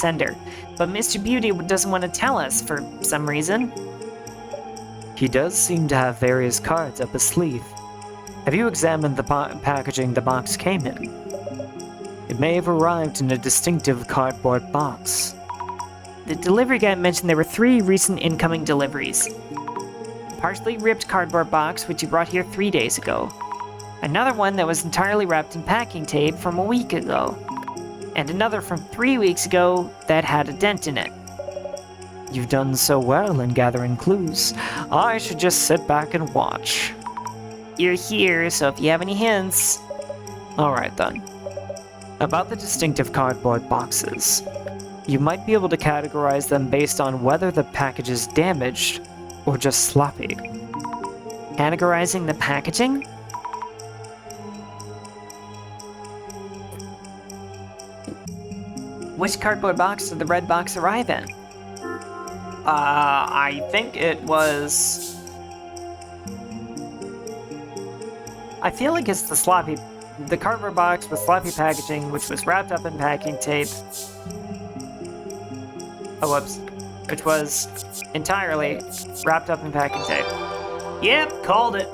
But Mr. Beauty doesn't want to tell us for some reason. He does seem to have various cards up his sleeve. Have you examined the packaging the box came in? It may have arrived in a distinctive cardboard box. The delivery guy mentioned there were 3 recent incoming deliveries. Partially ripped cardboard box, which he brought here 3 days ago. Another one that was entirely wrapped in packing tape from a week ago. And another from 3 weeks ago that had a dent in it. You've done so well in gathering clues. I should just sit back and watch. You're here, so if you have any hints... Alright then. About the distinctive cardboard boxes. You might be able to categorize them based on whether the package is damaged or just sloppy. Categorizing the packaging? Which cardboard box did the red box arrive in? I think it was... I feel like it's the cardboard box with sloppy packaging, which was wrapped up in packing tape. Oh, whoops. Which was entirely wrapped up in packing tape. Yep, called it.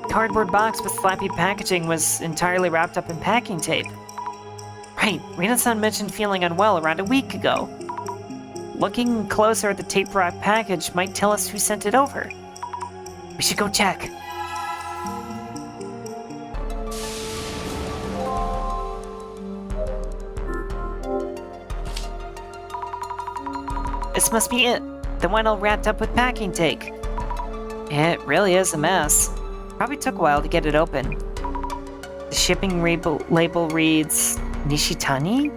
Cardboard box with sloppy packaging was entirely wrapped up in packing tape. Right, Rina-san mentioned feeling unwell around a week ago. Looking closer at the tape-wrapped package might tell us who sent it over. We should go check. This must be it. The one all wrapped up with packing tape. It really is a mess. Probably took a while to get it open. The shipping label reads Nishitani?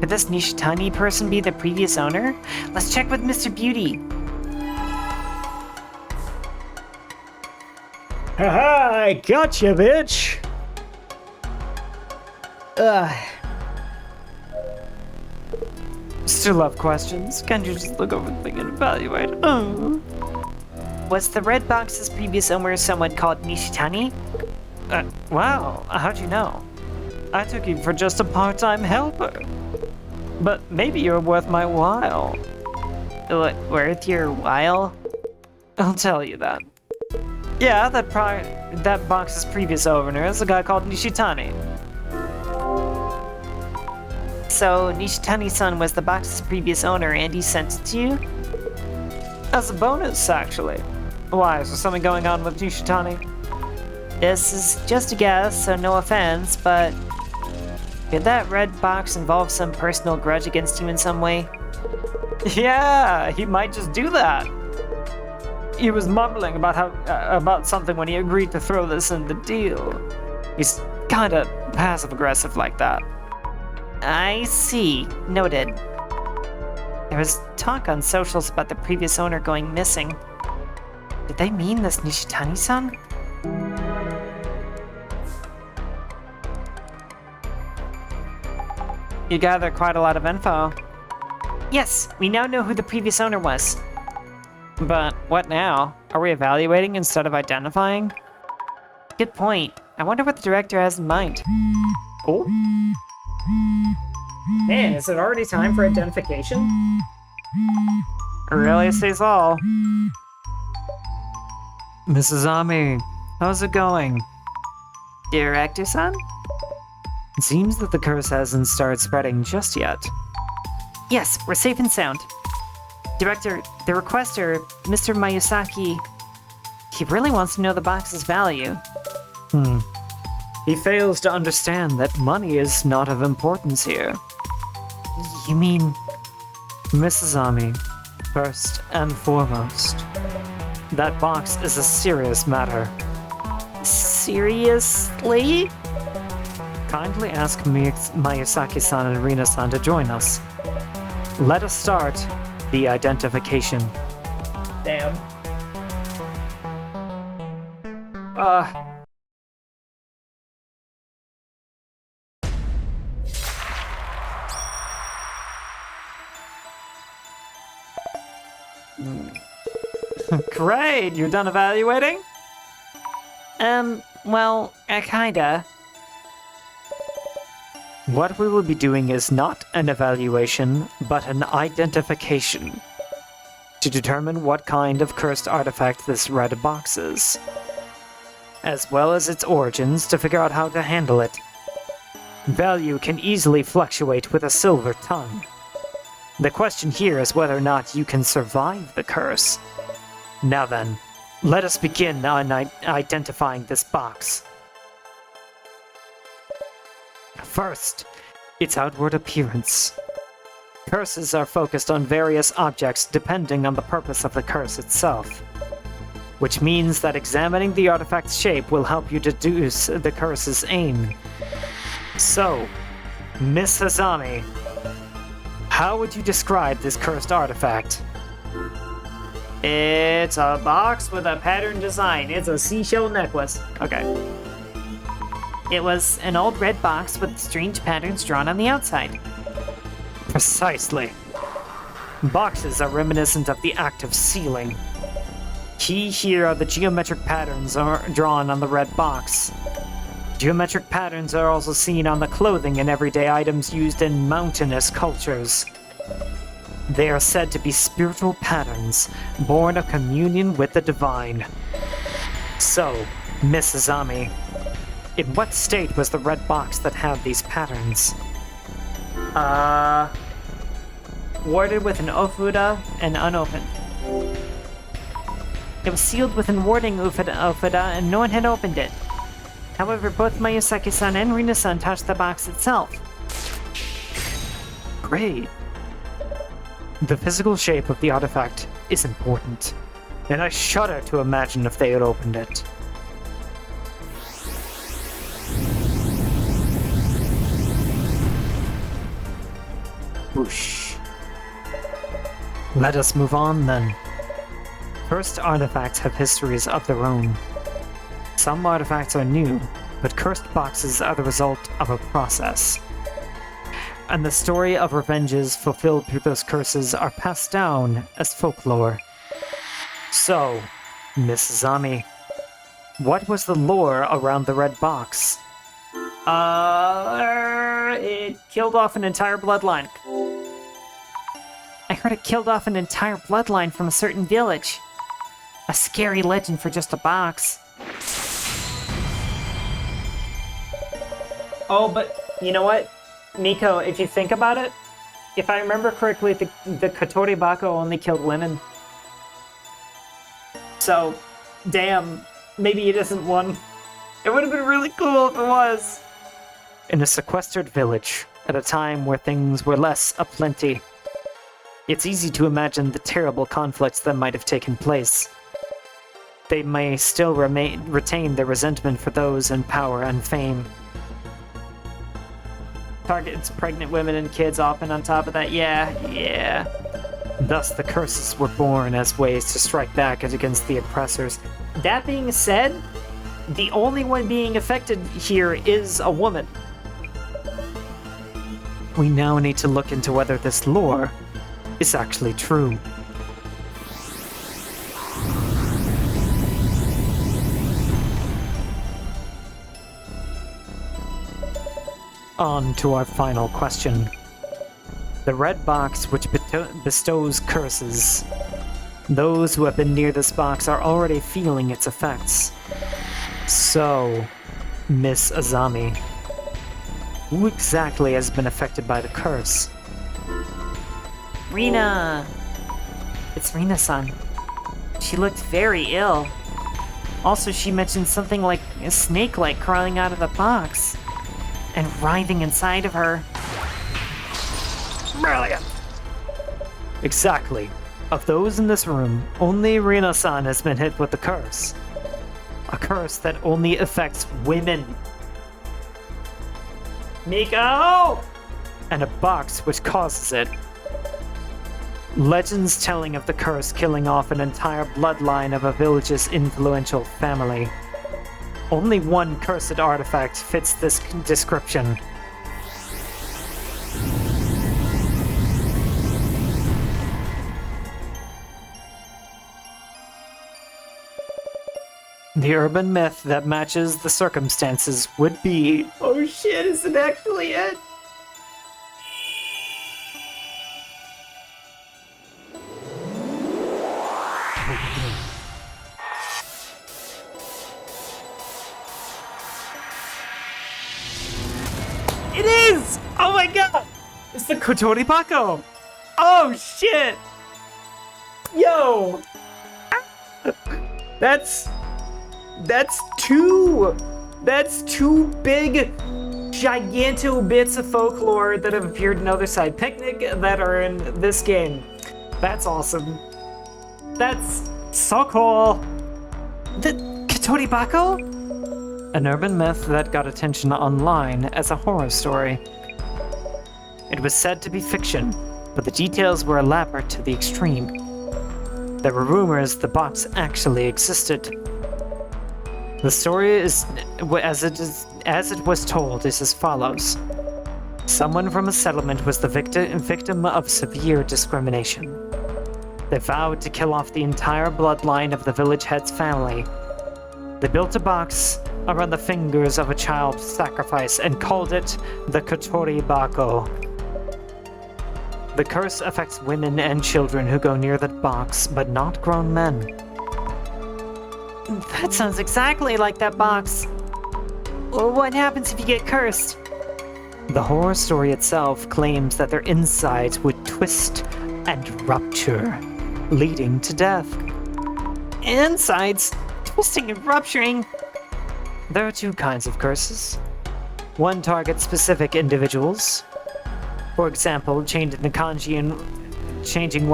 Could this Nishitani person be the previous owner? Let's check with Mr. Beauty. Haha, I gotcha, bitch! Still love questions. Can't you just look over the thing and evaluate? Was the red box's previous owner someone called Nishitani? Wow, how'd you know? I took you for just a part-time helper. But maybe you're worth my while. What, worth your while? I'll tell you that. Yeah, that box's previous owner is a guy called Nishitani. So, Nishitani-san was the box's previous owner and he sent it to you? As a bonus, actually. Why, is there something going on with Nishitani? This is just a guess, so no offense, but... Could that red box involve some personal grudge against you in some way? Yeah, he might just do that. He was mumbling about something when he agreed to throw this in the deal. He's kinda passive-aggressive like that. I see. Noted. There was talk on socials about the previous owner going missing. Did they mean this Nishitani-san? You gathered quite a lot of info. Yes, we now know who the previous owner was. But what now? Are we evaluating instead of identifying? Good point. I wonder what the director has in mind. Oh? Man, is it already time for identification? Really sees all. Mrs. Ami, how's it going? Director-san? It seems that the curse hasn't started spreading just yet. Yes, we're safe and sound. Director, the requester, Mr. Mayusaki, he really wants to know the box's value. He fails to understand that money is not of importance here. You mean... Mrs. Ami, first and foremost, that box is a serious matter. Seriously? Kindly ask Mayusaki-san and Rina-san to join us. Let us start the identification. Damn. Great, you're done evaluating? Well, kinda. What we will be doing is not an evaluation, but an identification. To determine what kind of cursed artifact this red box is, as well as its origins to figure out how to handle it. Value can easily fluctuate with a silver tongue. The question here is whether or not you can survive the curse. Now then, let us begin on identifying this box. First, its outward appearance. Curses are focused on various objects depending on the purpose of the curse itself, which means that examining the artifact's shape will help you deduce the curse's aim. So, Miss Hazami, how would you describe this cursed artifact? It's a box with a pattern design. It's a seashell necklace. Okay. It was an old red box with strange patterns drawn on the outside. Precisely. Boxes are reminiscent of the act of sealing. Key here are the geometric patterns drawn on the red box. Geometric patterns are also seen on the clothing and everyday items used in mountainous cultures. They are said to be spiritual patterns, born of communion with the divine. So, Miss Azami, in what state was the red box that had these patterns? Warded with an ofuda and unopened. It was sealed with an warding ofuda and no one had opened it. However, both Mayusaki-san and Rina-san touched the box itself. Great. The physical shape of the artifact is important, and I shudder to imagine if they had opened it. Whoosh. Let us move on then. Cursed artifacts have histories of their own. Some artifacts are new, but cursed boxes are the result of a process. And the story of revenges fulfilled through those curses are passed down as folklore. So, Miss Zami, what was the lore around the red box? It killed off an entire bloodline. I heard it killed off an entire bloodline from a certain village. A scary legend for just a box. Oh, but you know what? Miko, if you think about it, if I remember correctly, the Kotori Bako only killed women. So, damn, maybe it isn't one. It would have been really cool if it was. In a sequestered village, at a time where things were less aplenty, it's easy to imagine the terrible conflicts that might have taken place. They may still retain their resentment for those in power and fame. Targets pregnant women and kids often on top of that. Yeah. Thus, the curses were born as ways to strike back against the oppressors. That being said, the only one being affected here is a woman. We now need to look into whether this lore is actually true. On to our final question. The red box which bestows curses. Those who have been near this box are already feeling its effects. So, Miss Azami, who exactly has been affected by the curse? Rina! It's Rina-san. She looked very ill. Also, she mentioned something like a snake-like crawling out of the box and writhing inside of her. Brilliant! Exactly. Of those in this room, only Rina-san has been hit with the curse. A curse that only affects women. Miko! And a box which causes it. Legends telling of the curse killing off an entire bloodline of a village's influential family. Only one cursed artifact fits this description. The urban myth that matches the circumstances would be... Oh shit, is it actually it? It is! Oh my god! It's the Kotori Bako! Oh shit! Yo! That's two big giganto bits of folklore that have appeared in Other Side Picnic that are in this game. That's awesome. That's so cool. The Kotori Bako? An urban myth that got attention online as a horror story. It was said to be fiction, but the details were elaborate to the extreme. There were rumors the box actually existed. The story is, as it was told, is as follows. Someone from a settlement was the victim of severe discrimination. They vowed to kill off the entire bloodline of the village head's family. They built a box around the fingers of a child sacrifice and called it the Kotori Bako. The curse affects women and children who go near that box, but not grown men. That sounds exactly like that box. What happens if you get cursed? The horror story itself claims that their insides would twist and rupture, leading to death. Insides? Twisting and rupturing? There are two kinds of curses. One targets specific individuals. For example, changing one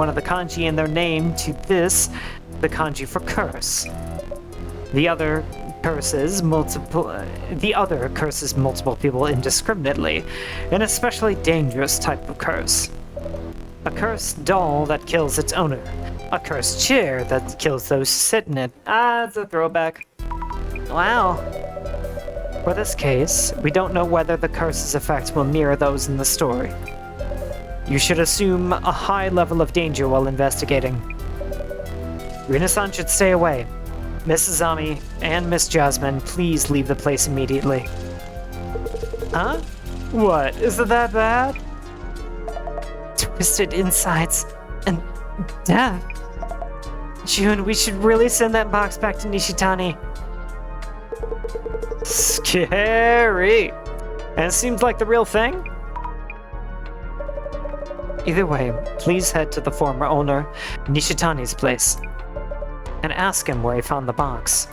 of the kanji in their name to this, the kanji for curse. The other curses multiple people indiscriminately, an especially dangerous type of curse. A cursed doll that kills its owner. A cursed chair that kills those who sit in it. Ah, it's a throwback. Wow. For this case, we don't know whether the curse's effects will mirror those in the story. You should assume a high level of danger while investigating. Rina-san should stay away. Mrs. Ami and Miss Jasmine, please leave the place immediately. Huh? What? Is it that bad? Twisted insides and death. June, we should really send that box back to Nishitani. Scary. And it seems like the real thing? Either way, please head to the former owner, Nishitani's place, and ask him where he found the box.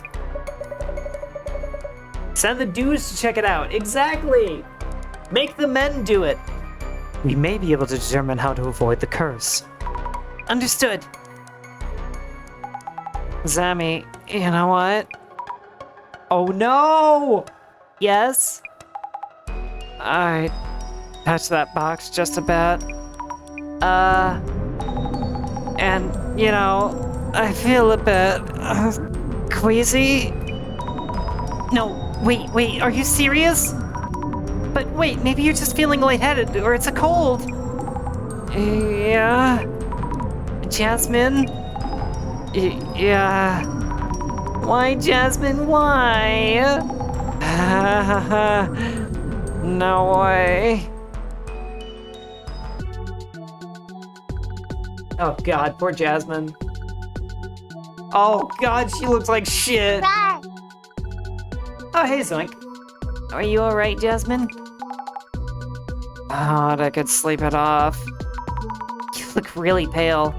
Send the dudes to check it out. Exactly! Make the men do it. We may be able to determine how to avoid the curse. Understood. Zami, you know what? Oh no! Yes? I touched that box just a bit. And, you know, I feel a bit queasy. No, wait, are you serious? But wait, maybe you're just feeling lightheaded, or it's a cold. Yeah. Jasmine? Yeah. Why, Jasmine, why? No way. Oh god, poor Jasmine. Oh god, she looks like shit. Bye. Oh, hey, Zoink. Are you alright, Jasmine? God, I could sleep it off. You look really pale.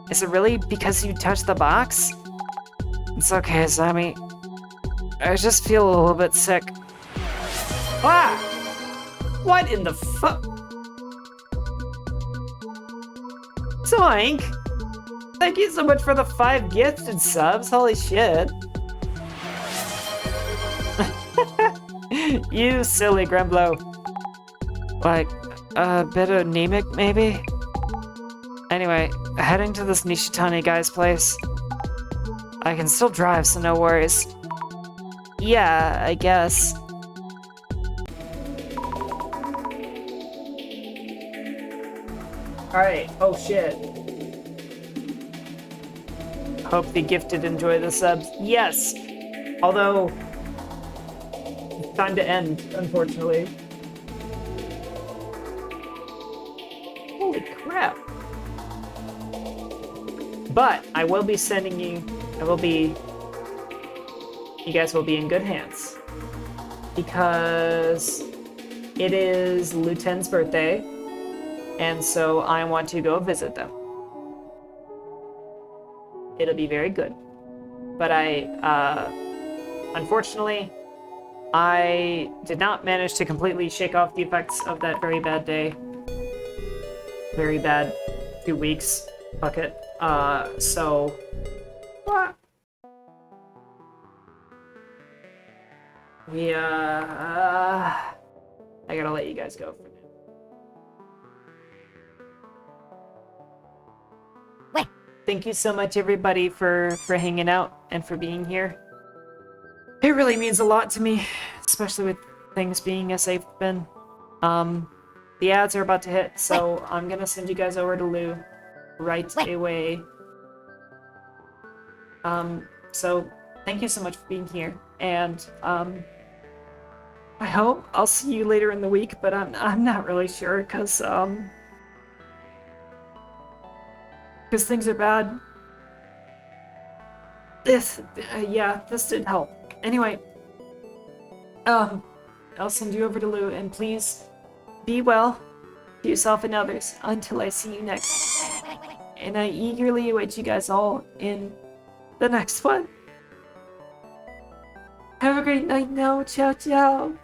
Is it really because you touched the box? It's okay, Zami. I just feel a little bit sick. Ah! What in the fuck? Zoink! Thank you so much for the 5 gifted subs, holy shit. You silly Gremblo. Like, a bit anemic, maybe? Anyway, heading to this Nishitani guy's place. I can still drive, so no worries. Yeah, I guess. Alright, oh shit. Hope the gifted enjoy the subs. Yes! Although, it's time to end, unfortunately. Holy crap. But I will be sending you, you guys will be in good hands. Because it is Luten's birthday, and so I want to go visit them. It'll be very good. But unfortunately, I did not manage to completely shake off the effects of that very bad day. Very bad 2 weeks. Fuck it. So... What? I gotta let you guys go for now. Wait. Thank you so much, everybody, for hanging out and for being here. It really means a lot to me, especially with things being as they've been. The ads are about to hit, so I'm gonna send you guys over to Lou right away. So thank you so much for being here, and I hope I'll see you later in the week, but I'm not really sure, cause things are bad. This did help. Anyway, I'll send you over to Lou, and please be well to yourself and others until I see you next. And I eagerly await you guys all in the next one. Have a great night now. Ciao, ciao.